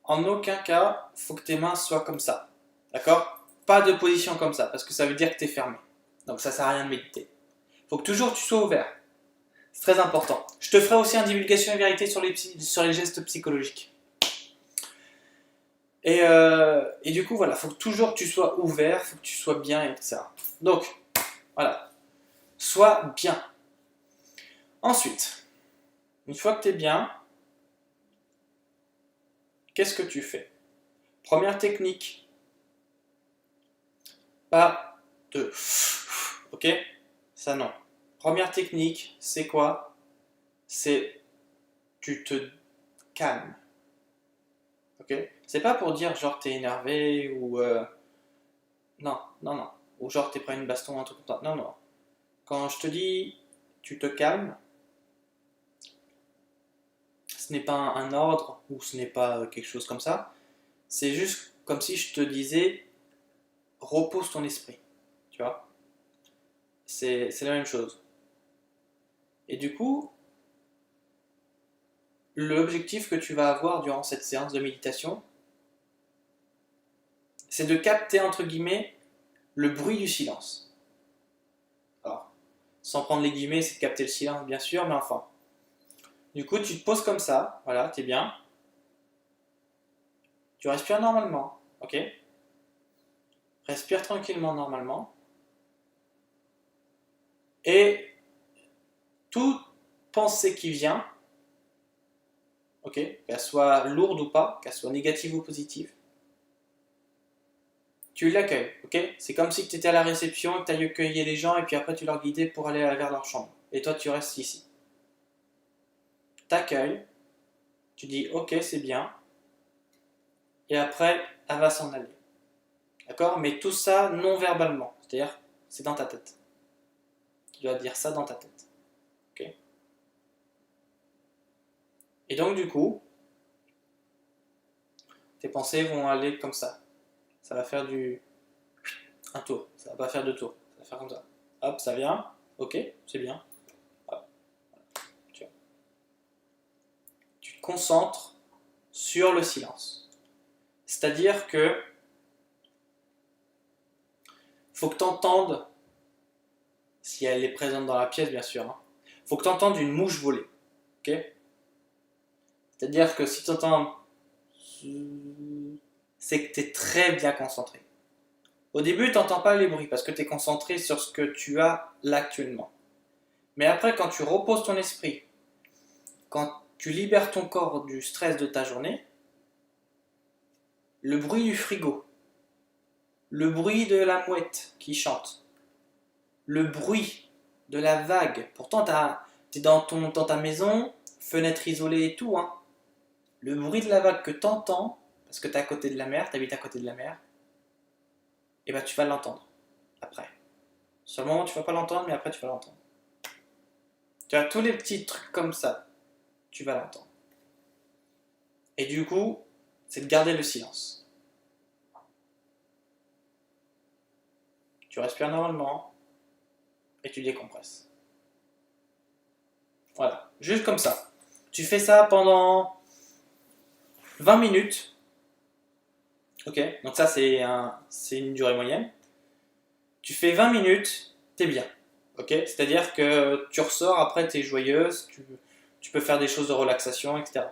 A: En aucun cas, il faut que tes mains soient comme ça. D'accord? Pas de position comme ça, parce que ça veut dire que tu es fermé. Donc ça sert à rien de méditer. Il faut que toujours tu sois ouvert. C'est très important. Je te ferai aussi une divulgation et vérité sur les gestes psychologiques. Et du coup, voilà, il faut que toujours tu sois ouvert, il faut que tu sois bien, etc. Donc, voilà. Sois bien. Ensuite, une fois que tu es bien, qu'est-ce que tu fais? Première technique. Pas de... Ok? Ça non. Première technique, c'est quoi? C'est tu te calmes. Ok? C'est pas pour dire genre t'es énervé ou... Non, non, non. Ou genre t'es pris une baston, un truc comme ça. Non, non. Quand je te dis tu te calmes, ce n'est pas un ordre ou ce n'est pas quelque chose comme ça. C'est juste comme si je te disais repose ton esprit. Tu vois? C'est la même chose. Et du coup, l'objectif que tu vas avoir durant cette séance de méditation, c'est de capter, entre guillemets, le bruit du silence. Alors, sans prendre les guillemets, c'est de capter le silence, bien sûr, mais enfin. Du coup, tu te poses comme ça, voilà, t'es bien. Tu respires normalement, ok? Respire tranquillement normalement. Et toute pensée qui vient, ok, qu'elle soit lourde ou pas, qu'elle soit négative ou positive, tu l'accueilles, ok? C'est comme si tu étais à la réception et que tu accueillais les gens et puis après tu leur guidais pour aller vers leur chambre. Et toi, tu restes ici. T'accueilles, tu dis ok, c'est bien, et après, elle va s'en aller. D'accord? Mais tout ça non verbalement, c'est-à-dire c'est dans ta tête. Tu dois dire ça dans ta tête. Ok? Et donc, du coup, tes pensées vont aller comme ça. Ça va faire un tour. Ça va pas faire deux tours. Ça va faire comme ça. Hop, ça vient. Ok, c'est bien. Hop. Tu te concentres sur le silence. C'est-à-dire que faut que tu entendes, si elle est présente dans la pièce, bien sûr, hein, faut que tu entendes une mouche voler. Ok? C'est-à-dire que si tu entends, c'est que tu es très bien concentré. Au début, tu n'entends pas les bruits parce que tu es concentré sur ce que tu as là actuellement. Mais après, quand tu reposes ton esprit, quand tu libères ton corps du stress de ta journée, le bruit du frigo, le bruit de la mouette qui chante, le bruit de la vague, pourtant tu es dans ta maison, fenêtre isolée et tout, hein. Le bruit de la vague que tu entends, parce que tu es à côté de la mer, tu habites à côté de la mer, et ben tu vas l'entendre après. Sur le moment, tu vas pas l'entendre, mais après, tu vas l'entendre. Tu as tous les petits trucs comme ça, tu vas l'entendre. Et du coup, c'est de garder le silence. Tu respires normalement et tu décompresses. Voilà, juste comme ça. Tu fais ça pendant 20 minutes. Ok, donc ça c'est une durée moyenne. Tu fais 20 minutes, t'es bien. Ok, c'est-à-dire que tu ressors après, t'es joyeuse, tu peux faire des choses de relaxation, etc.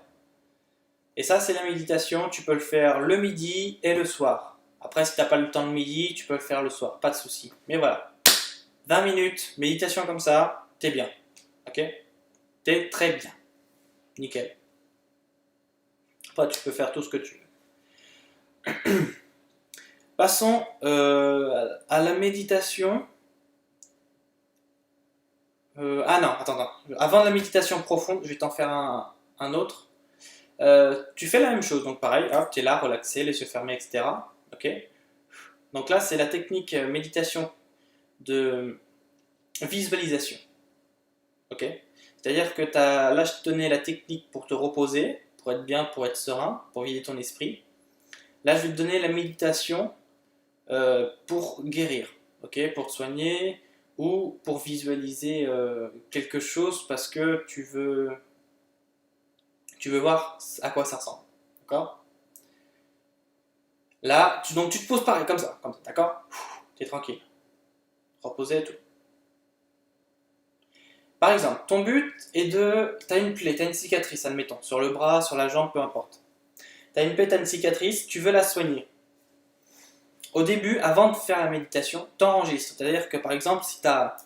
A: Et ça, c'est la méditation. Tu peux le faire le midi et le soir. Après, si t'as pas le temps le midi, tu peux le faire le soir, pas de souci. Mais voilà, 20 minutes, méditation comme ça, t'es bien. Ok, t'es très bien. Nickel. Après, tu peux faire tout ce que tu veux. Passons à la méditation. Ah non, attends. Avant la méditation profonde, je vais t'en faire un autre. Tu fais la même chose, donc pareil, hop, tu es là, relaxé, les yeux fermés, etc. Ok. Donc là, c'est la technique méditation de visualisation. Ok. C'est-à-dire que là, je te donnais la technique pour te reposer, pour être bien, pour être serein, pour vider ton esprit. Là, je vais te donner la méditation pour guérir, ok, pour te soigner ou pour visualiser quelque chose parce que tu veux voir à quoi ça ressemble, d'accord? Là, donc tu te poses pareil, comme ça, d'accord? Tu es tranquille, reposé et tout. Par exemple, ton but est t'as une plaie, t'as une cicatrice, admettons, sur le bras, sur la jambe, peu importe. T'as une plaie, t'as une cicatrice, tu veux la soigner. Au début, avant de faire la méditation, t'enregistres. C'est-à-dire que par exemple, si t'as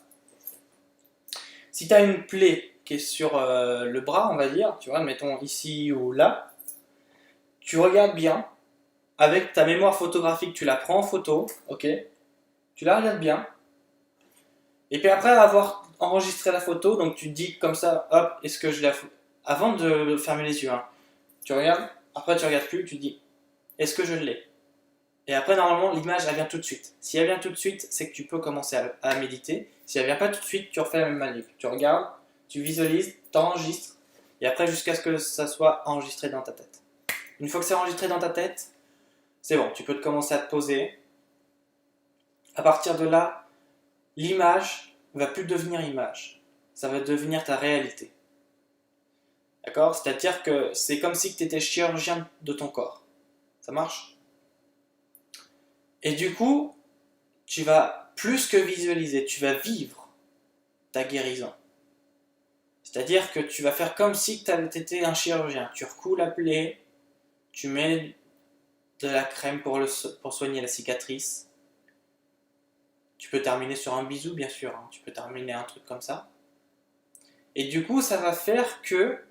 A: une plaie qui est sur le bras, on va dire, tu vois, mettons ici ou là, tu regardes bien, avec ta mémoire photographique, tu la prends en photo, ok? Tu la regardes bien, et puis après avoir enregistré la photo, donc tu te dis comme ça, hop, est-ce que je la... Avant de fermer les yeux, hein, tu regardes, après tu regardes plus, tu te dis, est-ce que je l'ai? Et après, normalement, l'image, elle vient tout de suite. Si elle vient tout de suite, c'est que tu peux commencer à méditer. Si elle vient pas tout de suite, tu refais la même manip. Tu regardes, tu visualises, tu enregistres, et après, jusqu'à ce que ça soit enregistré dans ta tête. Une fois que c'est enregistré dans ta tête, c'est bon, tu peux te commencer à te poser. À partir de là, l'image va plus devenir image. Ça va devenir ta réalité. D'accord? C'est-à-dire que c'est comme si tu étais chirurgien de ton corps. Ça marche? Et du coup, tu vas plus que visualiser, tu vas vivre ta guérison. C'est-à-dire que tu vas faire comme si tu étais un chirurgien. Tu recouds la plaie, tu mets de la crème pour soigner la cicatrice. Tu peux terminer sur un bisou, bien sûr. Hein. Tu peux terminer un truc comme ça. Et du coup, ça va faire que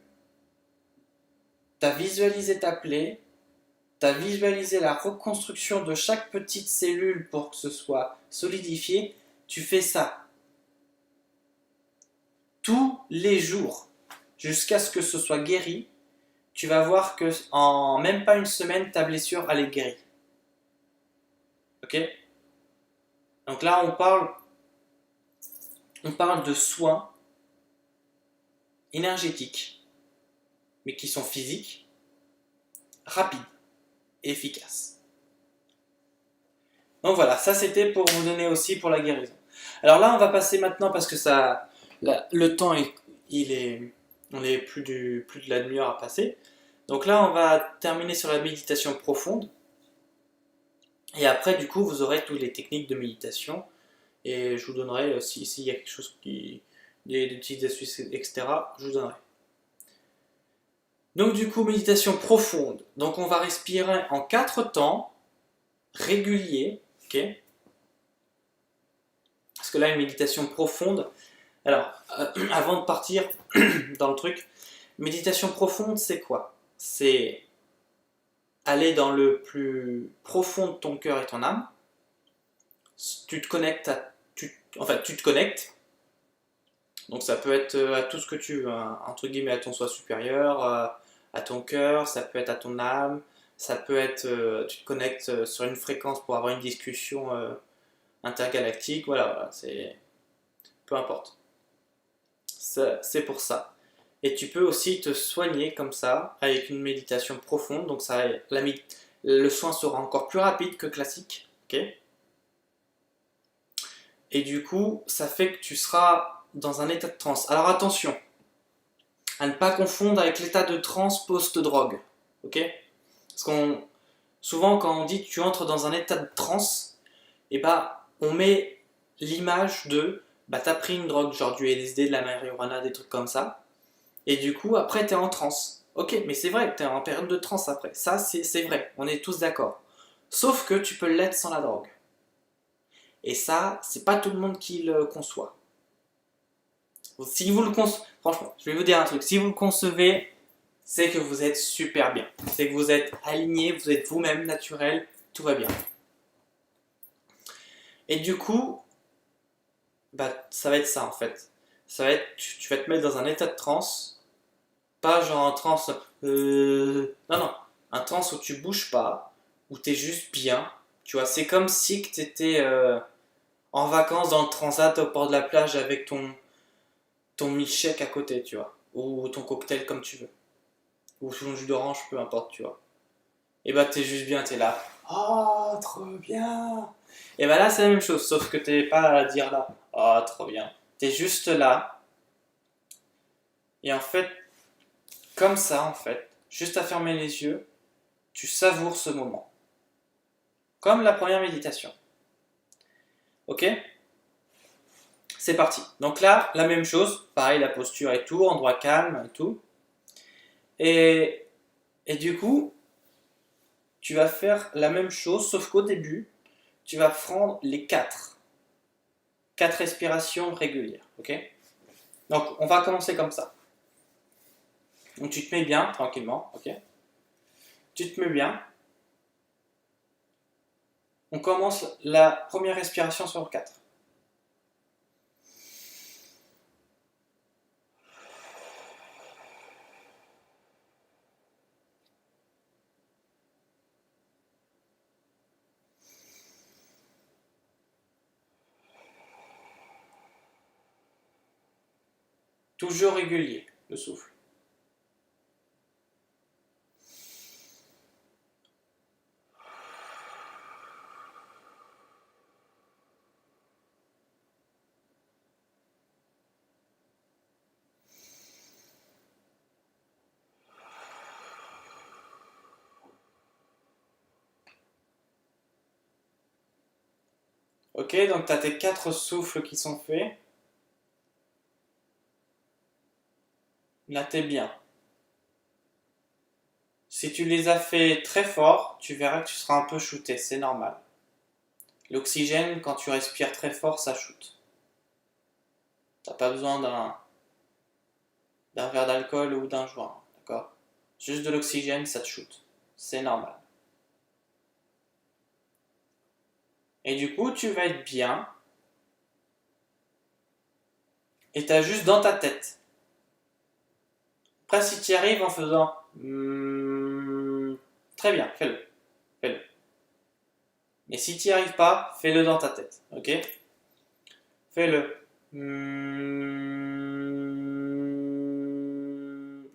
A: tu as visualisé ta plaie, tu as visualisé la reconstruction de chaque petite cellule pour que ce soit solidifié. Tu fais ça tous les jours jusqu'à ce que ce soit guéri. Tu vas voir que en même pas une semaine, ta blessure elle est guérie. Ok? Donc là, on parle de soins énergétiques, mais qui sont physiques, rapides et efficaces. Donc voilà, ça c'était pour vous donner aussi pour la guérison. Alors là, on va passer maintenant parce que ça, là, le temps on est plus de la demi-heure à passer. Donc là, on va terminer sur la méditation profonde. Et après, du coup, vous aurez toutes les techniques de méditation. Et je vous donnerai, s'il y a quelque chose des petites astuces, etc., je vous donnerai. Donc du coup, méditation profonde. Donc on va respirer en 4 temps, réguliers, ok? Parce que là, une méditation profonde. Alors, avant de partir dans le truc, méditation profonde, c'est quoi? C'est aller dans le plus profond de ton cœur et ton âme. Tu te connectes tu te connectes. Donc ça peut être à tout ce que tu veux, hein, entre guillemets à ton soi supérieur, à ton cœur, ça peut être à ton âme, Ça peut être, tu te connectes sur une fréquence pour avoir une discussion intergalactique, voilà, c'est peu importe. C'est pour ça. Et tu peux aussi te soigner comme ça avec une méditation profonde. Donc le soin sera encore plus rapide que classique, ok. Et du coup, ça fait que tu seras dans un état de transe. Alors attention, à ne pas confondre avec l'état de transe post-drogue, ok. Parce qu'on souvent quand on dit que tu entres dans un état de transe, et bah on met l'image de bah t'as pris une drogue genre du LSD, de la marijuana, des trucs comme ça, et du coup après t'es en transe. Ok, mais c'est vrai que t'es en période de transe après. Ça c'est vrai, on est tous d'accord. Sauf que tu peux l'être sans la drogue. Et ça, c'est pas tout le monde qui le conçoit. Si vous le concevez, franchement, je vais vous dire un truc. Si vous le concevez, c'est que vous êtes super bien. C'est que vous êtes aligné, vous êtes vous-même naturel, tout va bien. Et du coup, bah, ça va être ça en fait. Ça va être, tu vas te mettre dans un état de transe, pas genre un transe, non non, un transe où tu bouges pas, où t'es juste bien. Tu vois, c'est comme si que t'étais en vacances dans le transat au bord de la plage avec ton milkshake à côté, tu vois, ou ton cocktail comme tu veux, ou ton jus d'orange, peu importe, tu vois. Et bah t'es juste bien, t'es là. Oh, trop bien. Et bah là c'est la même chose, sauf que t'es pas à dire là. Oh, trop bien. T'es juste là. Et en fait, comme ça en fait, juste à fermer les yeux, tu savoures ce moment. Comme la première méditation. Ok? C'est parti. Donc là, la même chose. Pareil, la posture et tout, endroit calme et tout. Et, et du coup, tu vas faire la même chose, sauf qu'au début, tu vas prendre les quatre respirations régulières. Ok? Donc, on va commencer comme ça. Donc, tu te mets bien, tranquillement. Ok? Tu te mets bien. On commence la première respiration sur 4. Toujours régulier, le souffle. Ok, donc tu as tes 4 souffles qui sont faits. Là, t'es bien. Si tu les as fait très fort, tu verras que tu seras un peu shooté, c'est normal. L'oxygène, quand tu respires très fort, ça shoot. T'as pas besoin d'un verre d'alcool ou d'un joint, d'accord? Juste de l'oxygène, ça te shoot. C'est normal. Et du coup, tu vas être bien. Et t'as juste dans ta tête. Après, si tu y arrives en faisant très bien, fais-le. Fais-le. Mais si tu n'y arrives pas, fais-le dans ta tête. Ok? Fais-le.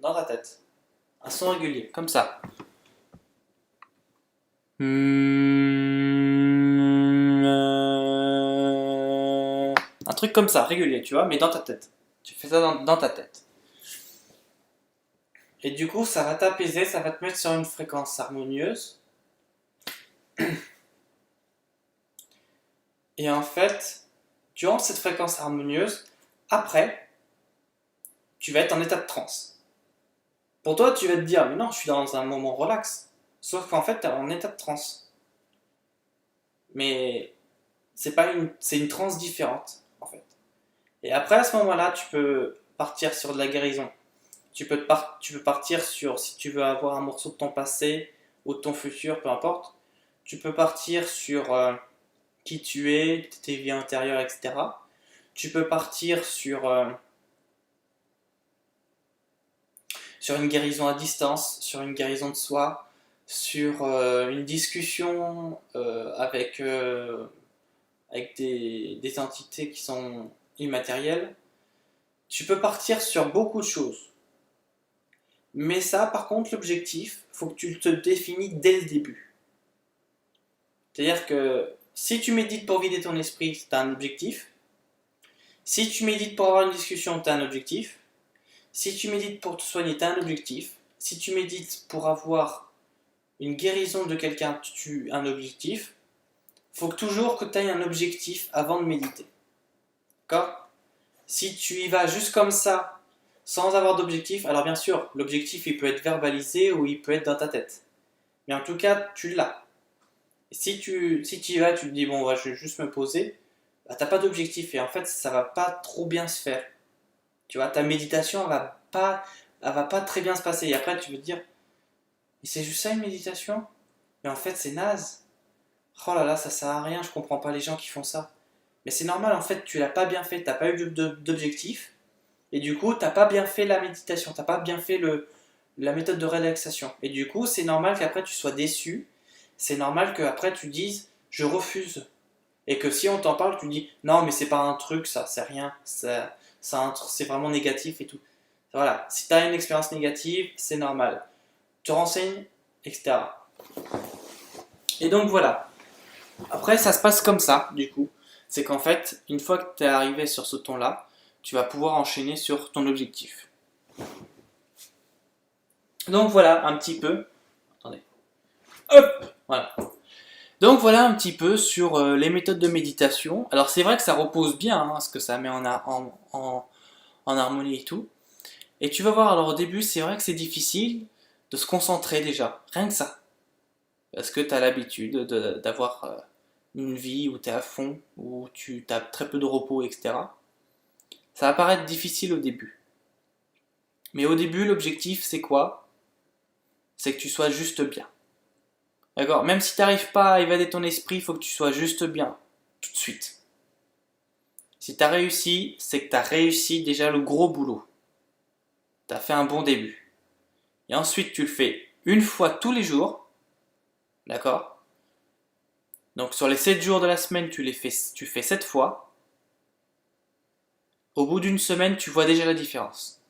A: Dans ta tête. Un son régulier, comme ça. Un truc comme ça, régulier, tu vois, mais dans ta tête. Tu fais ça dans ta tête. Et du coup, ça va t'apaiser, ça va te mettre sur une fréquence harmonieuse. Et en fait, durant cette fréquence harmonieuse, après, tu vas être en état de transe. Pour toi, tu vas te dire, mais non, je suis dans un moment relax. Sauf qu'en fait, tu es en état de transe. Mais c'est une transe différente, en fait. Et après, à ce moment-là, tu peux partir sur de la guérison. Tu peux partir sur, si tu veux avoir un morceau de ton passé ou de ton futur, peu importe. Tu peux partir sur qui tu es, tes vies intérieures, etc. Tu peux partir sur une guérison à distance, sur une guérison de soi, sur une discussion avec des entités qui sont immatérielles, tu peux partir sur beaucoup de choses. Mais ça, par contre, l'objectif, faut que tu te définis dès le début. C'est-à-dire que si tu médites pour vider ton esprit, tu as un objectif. Si tu médites pour avoir une discussion, tu as un objectif. Si tu médites pour te soigner, tu as un objectif. Si tu médites pour avoir une guérison de quelqu'un, tu as un objectif. Faut que toujours que tu aies un objectif avant de méditer. D'accord? Si tu y vas juste comme ça, sans avoir d'objectif, alors bien sûr, l'objectif il peut être verbalisé ou il peut être dans ta tête. Mais en tout cas, tu l'as. Si tu y vas, tu te dis, bon, je vais juste me poser, bah, t'as pas d'objectif et en fait, ça va pas trop bien se faire. Tu vois, ta méditation, elle va pas très bien se passer. Et après, tu veux te dire, mais c'est juste ça une méditation? Mais en fait, c'est naze. Oh là là, ça sert à rien, je comprends pas les gens qui font ça. Mais c'est normal, en fait, tu l'as pas bien fait, t'as pas eu d'objectif. Et du coup, t'as pas bien fait la méditation, t'as pas bien fait la méthode de relaxation. Et du coup, c'est normal qu'après tu sois déçu. C'est normal qu'après tu dises je refuse. Et que si on t'en parle, tu dis non, mais c'est pas un truc, ça, c'est rien, c'est vraiment négatif et tout. Voilà, si t'as une expérience négative, c'est normal. Tu te renseignes, etc. Et donc voilà. Après, ça se passe comme ça, du coup. C'est qu'en fait, une fois que tu es arrivé sur ce ton-là, tu vas pouvoir enchaîner sur ton objectif. Donc voilà un petit peu. Attendez. Hop. Voilà. Donc voilà un petit peu sur les méthodes de méditation. Alors c'est vrai que ça repose bien, hein, parce que ça met en harmonie et tout. Et tu vas voir, alors au début, c'est vrai que c'est difficile de se concentrer déjà. Rien que ça. Parce que tu as l'habitude d'avoir une vie où tu es à fond, où tu as très peu de repos, etc. Ça va paraître difficile au début. Mais au début, l'objectif, c'est quoi? C'est que tu sois juste bien. D'accord? Même si tu n'arrives pas à évader ton esprit, il faut que tu sois juste bien, tout de suite. Si tu as réussi, c'est que tu as réussi déjà le gros boulot. Tu as fait un bon début. Et ensuite, tu le fais une fois tous les jours. D'accord? Donc sur les 7 jours de la semaine, tu fais 7 fois. Au bout d'une semaine, tu vois déjà la différence.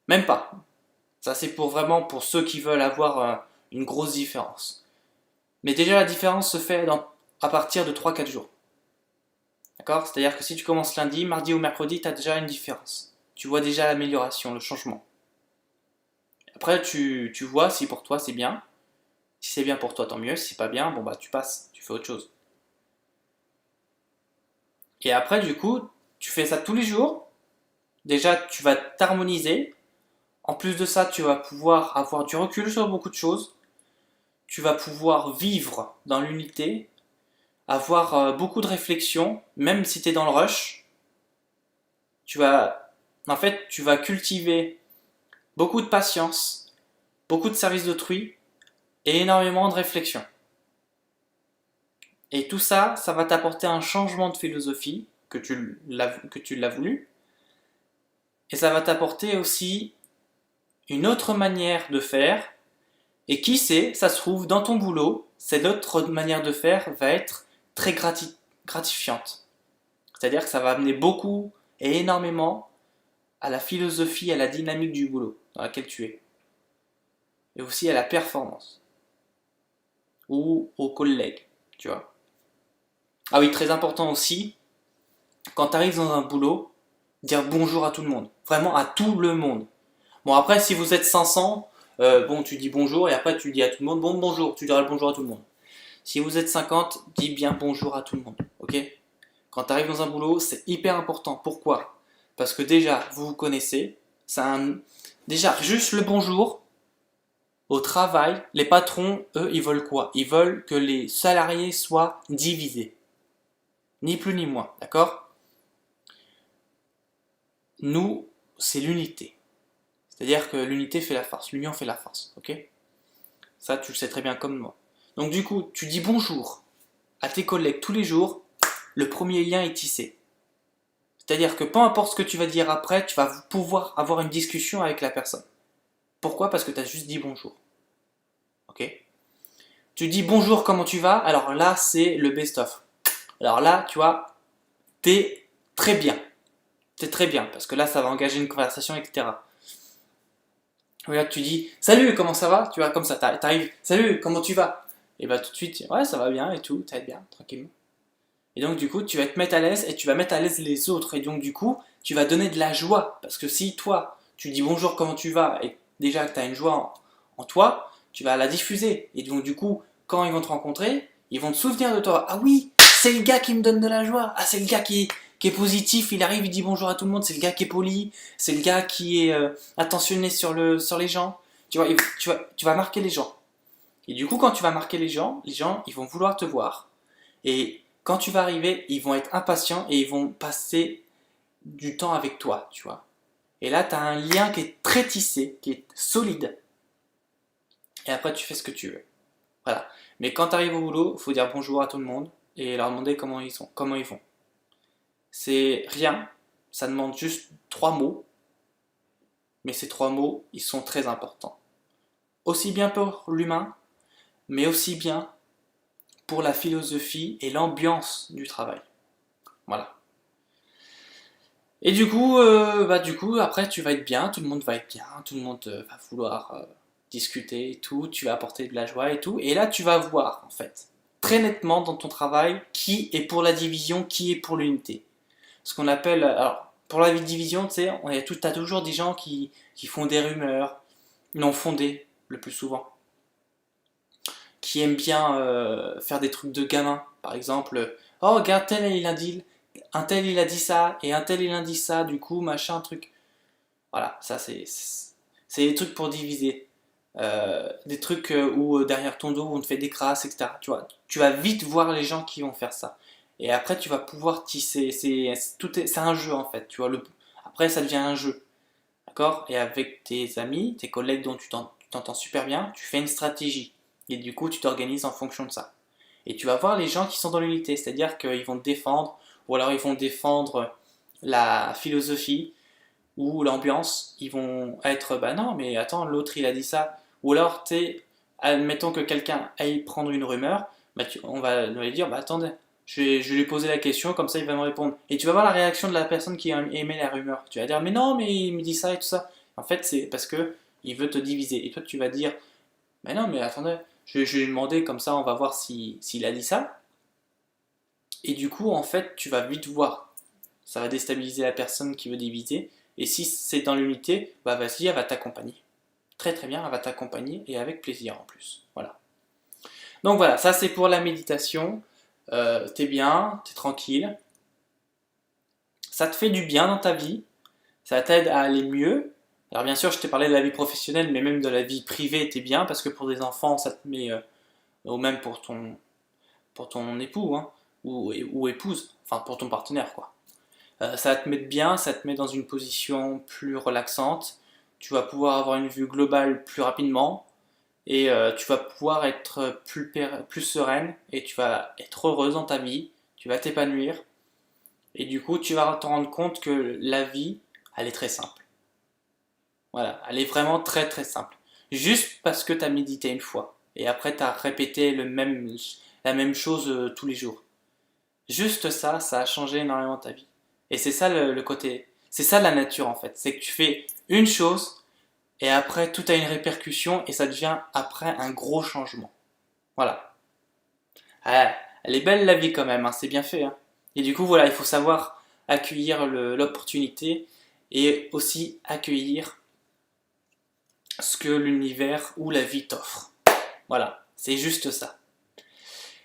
A: Même pas. Ça, c'est vraiment pour ceux qui veulent avoir une grosse différence. Mais déjà, la différence se fait à partir de 3-4 jours. D'accord? C'est-à-dire que si tu commences lundi, mardi ou mercredi, tu as déjà une différence. Tu vois déjà l'amélioration, le changement. Après, tu vois si pour toi c'est bien. Si c'est bien pour toi, tant mieux. Si c'est pas bien, bon bah tu passes, tu fais autre chose. Et après, du coup, tu fais ça tous les jours. Déjà, tu vas t'harmoniser. En plus de ça, tu vas pouvoir avoir du recul sur beaucoup de choses. Tu vas pouvoir vivre dans l'unité, avoir beaucoup de réflexion, même si tu es dans le rush. Tu vas cultiver beaucoup de patience, beaucoup de service d'autrui et énormément de réflexion. Et tout ça, ça va t'apporter un changement de philosophie que tu l'as voulu. Et ça va t'apporter aussi une autre manière de faire. Et qui sait, ça se trouve, dans ton boulot, cette autre manière de faire va être très gratifiante. C'est-à-dire que ça va amener beaucoup et énormément à la philosophie, à la dynamique du boulot dans laquelle tu es. Et aussi à la performance. Ou aux collègues, tu vois. Ah oui, très important aussi, quand tu arrives dans un boulot, dire bonjour à tout le monde. Vraiment à tout le monde. Bon, après, si vous êtes 500, bon, tu dis bonjour et après tu dis à tout le monde, bon, bonjour, tu diras le bonjour à tout le monde. Si vous êtes 50, dis bien bonjour à tout le monde, ok? Quand tu arrives dans un boulot, c'est hyper important. Pourquoi? Parce que déjà, vous vous connaissez. Déjà, juste le bonjour au travail, les patrons, eux, ils veulent quoi? Ils veulent que les salariés soient divisés. Ni plus ni moins, d'accord? Nous, c'est l'unité. C'est-à-dire que l'unité fait la force, l'union fait la force, ok? Ça, tu le sais très bien comme moi. Donc du coup, tu dis bonjour à tes collègues tous les jours, le premier lien est tissé. C'est-à-dire que peu importe ce que tu vas dire après, tu vas pouvoir avoir une discussion avec la personne. Pourquoi? Parce que tu as juste dit bonjour. ok? Tu dis bonjour, comment tu vas? Alors là, c'est le best-of. Alors là, tu vois, t'es très bien. T'es très bien, parce que là, ça va engager une conversation, etc. Là, tu dis salut, comment ça va? Tu vois, comme ça, t'arrives, salut, comment tu vas? Et bah tout de suite, ouais, ça va bien et tout, ça va bien, tranquillement. Et donc, du coup, tu vas te mettre à l'aise et tu vas mettre à l'aise les autres. Et donc, du coup, tu vas donner de la joie. Parce que si toi, tu dis bonjour, comment tu vas? Et déjà que tu as une joie en toi, tu vas la diffuser. Et donc, du coup, quand ils vont te rencontrer, ils vont te souvenir de toi. Ah oui, c'est le gars qui me donne de la joie. Ah, c'est le gars qui est positif. Il arrive, il dit bonjour à tout le monde. C'est le gars qui est poli. C'est le gars qui est attentionné sur les gens. Tu vois, tu vas marquer les gens. Et du coup, quand tu vas marquer les gens, ils vont vouloir te voir. Et quand tu vas arriver, ils vont être impatients et ils vont passer du temps avec toi, tu vois. Et là, tu as un lien qui est très tissé, qui est solide. Et après, tu fais ce que tu veux. Voilà. Mais quand tu arrives au boulot, il faut dire bonjour à tout le monde et leur demander comment ils sont, comment ils vont. C'est rien. Ça demande juste 3 mots. Mais ces 3 mots, ils sont très importants. Aussi bien pour l'humain, mais aussi bien pour la philosophie et l'ambiance du travail. Voilà. Et du coup, après, tu vas être bien, tout le monde va être bien, tout le monde va vouloir discuter et tout, tu vas apporter de la joie et tout. Et là, tu vas voir, en fait, très nettement dans ton travail, qui est pour la division, qui est pour l'unité. Ce qu'on appelle, alors, pour la division, tu sais, t'as toujours des gens qui font des rumeurs, non fondées, le plus souvent, qui aiment bien faire des trucs de gamin. Par exemple, oh, regarde, un tel il a dit ça, et un tel il a dit ça, du coup, machin, truc. Voilà, ça c'est des trucs pour diviser. Des trucs où derrière ton dos on te fait des crasses, etc. Tu vois, tu vas vite voir les gens qui vont faire ça. Et après tu vas pouvoir tisser. C'est un jeu en fait. Tu vois, après ça devient un jeu. D'accord? Et avec tes amis, tes collègues dont tu t'entends super bien, tu fais une stratégie. Et du coup tu t'organises en fonction de ça. Et tu vas voir les gens qui sont dans l'unité, c'est-à-dire qu'ils vont te défendre, ou alors ils vont défendre la philosophie, ou l'ambiance, ils vont être bah non, mais attends, l'autre il a dit ça. Ou alors, tu sais, admettons que quelqu'un aille prendre une rumeur, bah on va lui dire bah attendez, je vais lui poser la question, comme ça il va me répondre. Et tu vas voir la réaction de la personne qui a émis la rumeur. Tu vas dire mais non, mais il me dit ça et tout ça. En fait, c'est parce que il veut te diviser. Et toi, tu vas dire mais non, mais attendez, je vais lui demander, comme ça on va voir s'il a dit ça. Et du coup, en fait, tu vas vite voir. Ça va déstabiliser la personne qui veut diviser. Et si c'est dans l'unité, bah vas-y, elle va t'accompagner. Très très bien, elle va t'accompagner et avec plaisir en plus. Voilà. Donc voilà, ça c'est pour la méditation. T'es bien, t'es tranquille. Ça te fait du bien dans ta vie. Ça t'aide à aller mieux. Alors bien sûr, je t'ai parlé de la vie professionnelle, mais même de la vie privée, t'es bien parce que pour des enfants, ça te met, ou même pour ton époux, hein, ou épouse, enfin pour ton partenaire, quoi. Ça va te mettre bien, ça te met dans une position plus relaxante. Tu vas pouvoir avoir une vue globale plus rapidement et tu vas pouvoir être plus sereine et tu vas être heureuse dans ta vie. Tu vas t'épanouir et du coup, tu vas te rendre compte que la vie, elle est très simple. Voilà, elle est vraiment très très simple. Juste parce que tu as médité une fois et après tu as répété la même chose tous les jours. Juste ça, ça a changé énormément ta vie. Et c'est ça le côté, c'est ça la nature en fait. C'est que tu fais une chose et après tout a une répercussion et ça devient après un gros changement. Voilà. Ah, elle est belle la vie quand même, hein, c'est bien fait, hein. Et du coup voilà, il faut savoir accueillir l'opportunité et aussi accueillir ce que l'univers ou la vie t'offre. Voilà, c'est juste ça.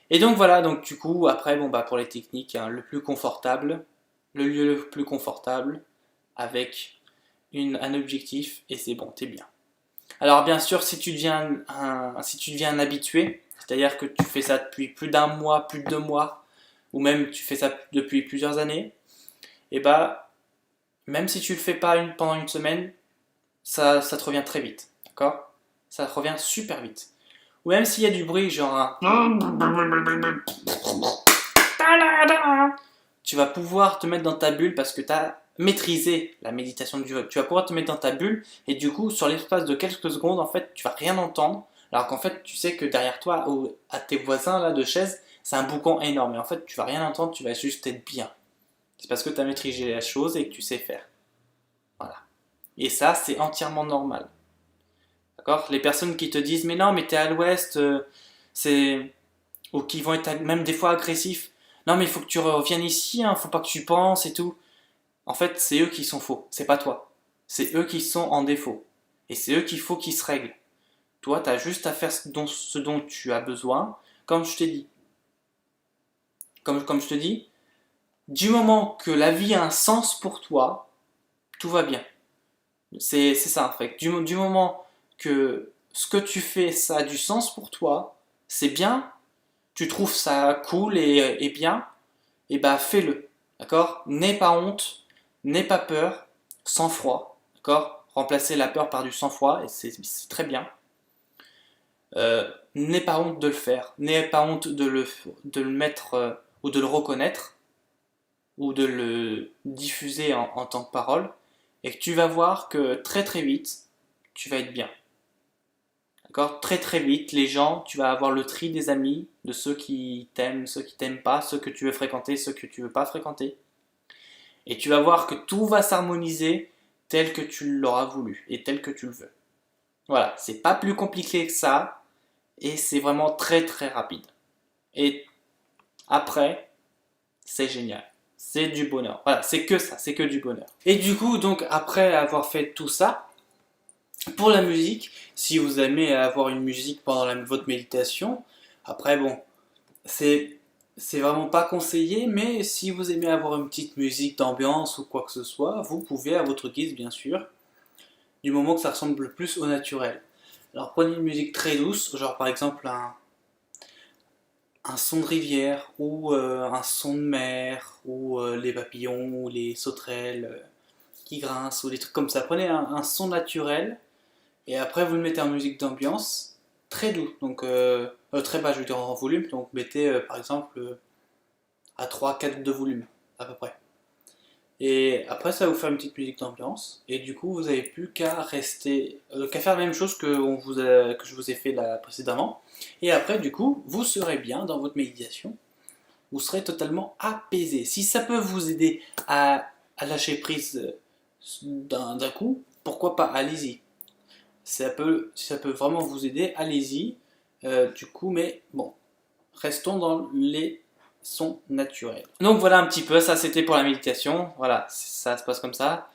A: Et donc voilà, donc du coup, après, bon bah pour les techniques, hein, le plus confortable, le lieu le plus confortable, avec un objectif, et c'est bon, t'es bien. Alors bien sûr, si tu deviens un habitué, c'est-à-dire que tu fais ça depuis plus d'un mois, plus de 2 mois, ou même tu fais ça depuis plusieurs années, et bah, même si tu le fais pas pendant une semaine, ça te revient très vite, d'accord? Ça te revient super vite. Ou même s'il y a du bruit, genre un tu vas pouvoir te mettre dans ta bulle parce que tu as maîtrisé la méditation du web. Tu vas pouvoir te mettre dans ta bulle et du coup, sur l'espace de quelques secondes, en fait, tu vas rien entendre. Alors qu'en fait, tu sais que derrière toi, à tes voisins là de chaise, c'est un boucan énorme. Et en fait, tu vas rien entendre, tu vas juste être bien. C'est parce que tu as maîtrisé la chose et que tu sais faire. Voilà. Et ça, c'est entièrement normal. D'accord? Les personnes qui te disent, mais non, mais t'es à l'ouest, c'est. Ou qui vont être même des fois agressifs. Non, mais il faut que tu reviennes ici, hein, faut pas que tu penses et tout. En fait, c'est eux qui sont faux, c'est pas toi. C'est eux qui sont en défaut. Et c'est eux qu'il faut qu'ils se règlent. Toi, tu as juste à faire ce dont tu as besoin, comme je t'ai dit. Comme je te dis, du moment que la vie a un sens pour toi, tout va bien. C'est ça en fait. Du moment que ce que tu fais, ça a du sens pour toi, c'est bien, tu trouves ça cool et bien, et bah fais-le. D'accord? N'aie pas honte, n'aie pas peur, sang-froid. D'accord? Remplacer la peur par du sang-froid, et c'est très bien. N'aie pas honte de le faire, n'aie pas honte de le mettre ou de le reconnaître ou de le diffuser en tant que parole et que tu vas voir que très très vite tu vas être bien. D'accord? Très très vite, les gens, tu vas avoir le tri des amis, de ceux qui t'aiment pas, ceux que tu veux fréquenter, ceux que tu veux pas fréquenter. Et tu vas voir que tout va s'harmoniser tel que tu l'auras voulu et tel que tu le veux. Voilà, c'est pas plus compliqué que ça et c'est vraiment très très rapide. Et après, c'est génial. C'est du bonheur. Voilà, c'est que ça, c'est que du bonheur. Et du coup, donc après avoir fait tout ça, pour la musique, si vous aimez avoir une musique pendant votre méditation, après bon, c'est c'est vraiment pas conseillé, mais si vous aimez avoir une petite musique d'ambiance ou quoi que ce soit, vous pouvez à votre guise bien sûr, du moment que ça ressemble le plus au naturel. Alors prenez une musique très douce, genre par exemple un son de rivière ou un son de mer ou les papillons ou les sauterelles qui grincent ou des trucs comme ça. Prenez un son naturel et après vous le mettez en musique d'ambiance très doux, donc très bas, je veux dire en volume, donc mettez par exemple à 3-4 de volume à peu près. Et après ça va vous faire une petite musique d'ambiance et du coup vous n'avez plus qu'à rester, qu'à faire la même chose que je vous ai fait là précédemment. Et après du coup vous serez bien dans votre méditation, vous serez totalement apaisé. Si ça peut vous aider à lâcher prise d'un coup, pourquoi pas, allez-y. Si ça peut vraiment vous aider, allez-y. Du coup, mais bon, restons dans les sons naturels. Donc voilà un petit peu, ça c'était pour la méditation. Voilà, ça se passe comme ça.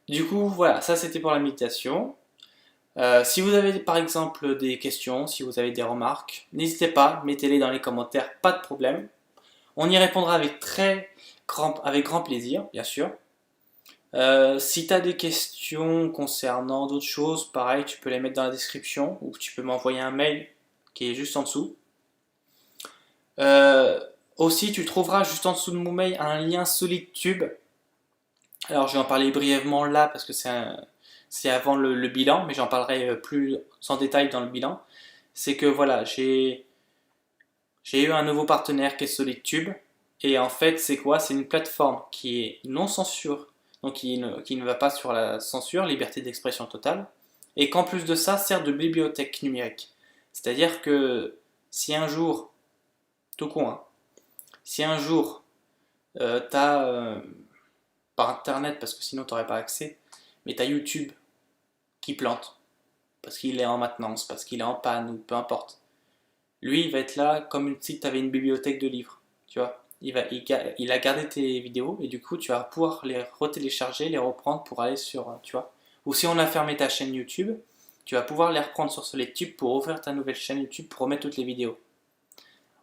A: Du coup, voilà, ça c'était pour la méditation. Si vous avez par exemple des questions, si vous avez des remarques, n'hésitez pas, mettez-les dans les commentaires, pas de problème. On y répondra avec grand plaisir, bien sûr. Si tu as des questions concernant d'autres choses, pareil, tu peux les mettre dans la description ou tu peux m'envoyer un mail qui est juste en dessous. Euh, Aussi, tu trouveras juste en dessous de mon mail un lien SolidTube. Alors, je vais en parler brièvement là parce que c'est avant le bilan, mais j'en parlerai plus en détail dans le bilan. C'est que voilà, j'ai eu un nouveau partenaire qui est SolidTube. Et en fait, c'est quoi? C'est une plateforme qui est non censure, donc qui ne va pas sur la censure, liberté d'expression totale, et qu'en plus de ça, sert de bibliothèque numérique. C'est-à-dire que si un jour, tout con, hein, si un jour, t'as, par internet, parce que sinon t'aurais pas accès, mais t'as YouTube qui plante, parce qu'il est en maintenance, parce qu'il est en panne, ou peu importe, lui, il va être là comme si tu avais une bibliothèque de livres, tu vois. Il a gardé tes vidéos et du coup, tu vas pouvoir les retélécharger, les reprendre pour aller sur, tu vois. Ou si on a fermé ta chaîne YouTube, tu vas pouvoir les reprendre sur SolidTube pour ouvrir ta nouvelle chaîne YouTube pour remettre toutes les vidéos.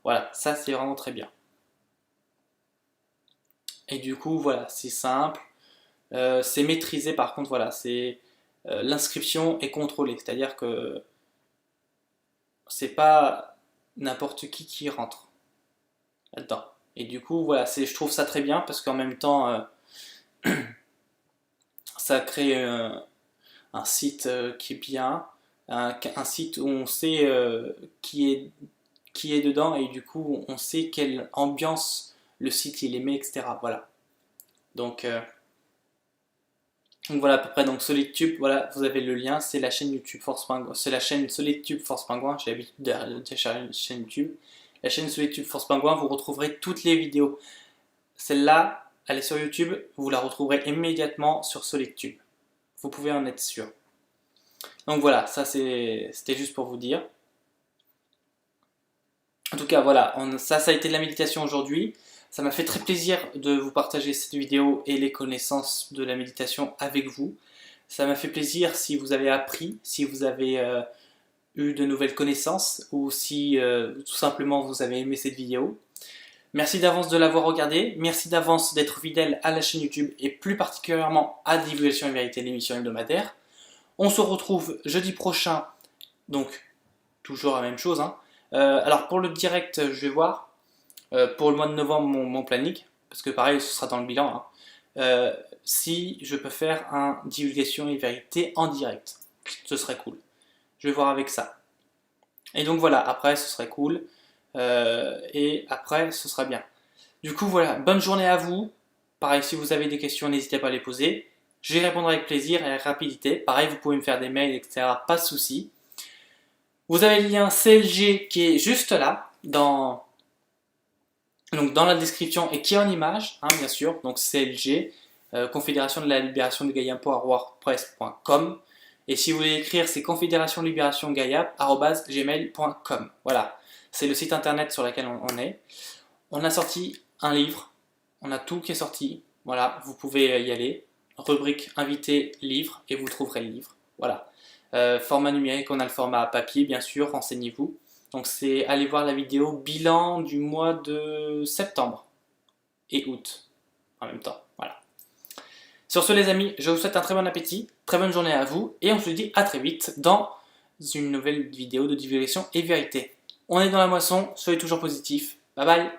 A: Voilà, ça c'est vraiment très bien. Et du coup, voilà, c'est simple, c'est maîtrisé. Par contre, voilà, c'est l'inscription est contrôlée, c'est-à-dire que c'est pas n'importe qui rentre là-dedans. Et du coup, voilà, je trouve ça très bien parce qu'en même temps, ça crée un site qui est bien, un site où on sait qui est dedans et du coup, on sait quelle ambiance le site il émet, etc. Voilà. Donc Donc voilà à peu près, donc Solitube, voilà, vous avez le lien, c'est la chaîne YouTube Force Pingouin, c'est la chaîne Solitube Force Pingouin, j'ai l'habitude de dire une chaîne YouTube. La chaîne Solitube Force Pingouin, vous retrouverez toutes les vidéos. Celle-là, elle est sur YouTube, vous la retrouverez immédiatement sur Solitube. Vous pouvez en être sûr. Donc voilà, ça c'était juste pour vous dire. En tout cas, voilà, ça a été de la méditation aujourd'hui. Ça m'a fait très plaisir de vous partager cette vidéo et les connaissances de la méditation avec vous. Ça m'a fait plaisir si vous avez appris, si vous avez eu de nouvelles connaissances ou si tout simplement vous avez aimé cette vidéo. Merci d'avance de l'avoir regardée, merci d'avance d'être fidèle à la chaîne YouTube et plus particulièrement à Divulgation et Vérité, l'émission hebdomadaire. On se retrouve jeudi prochain, donc toujours la même chose, hein. Alors pour le direct, je vais voir. Pour le mois de novembre, mon planning, parce que pareil, ce sera dans le bilan, hein. Si je peux faire un Divulgation et Vérité en direct, ce serait cool. Je vais voir avec ça. Et donc voilà, après, ce serait cool. Et après, ce sera bien. Du coup, voilà, bonne journée à vous. Pareil, si vous avez des questions, n'hésitez pas à les poser. Je vais répondre avec plaisir et avec rapidité. Pareil, vous pouvez me faire des mails, etc. Pas de souci. Vous avez le lien CLG qui est juste là, donc dans la description et qui est en image, hein, bien sûr. Donc CLG, Confédération de la Libération de Gaia.wordpress.com. Et si vous voulez écrire, c'est confédérationlibérationgaia@gmail.com. Voilà, c'est le site internet sur lequel on est. On a sorti un livre, on a tout qui est sorti. Voilà, vous pouvez y aller. Rubrique invité, livre, et vous trouverez le livre. Voilà. Format numérique, on a le format papier, bien sûr, renseignez-vous. Donc c'est aller voir la vidéo bilan du mois de septembre et août en même temps. Voilà. Sur ce les amis, je vous souhaite un très bon appétit, très bonne journée à vous et on se dit à très vite dans une nouvelle vidéo de divulgation et vérité. On est dans la moisson, soyez toujours positifs. Bye bye.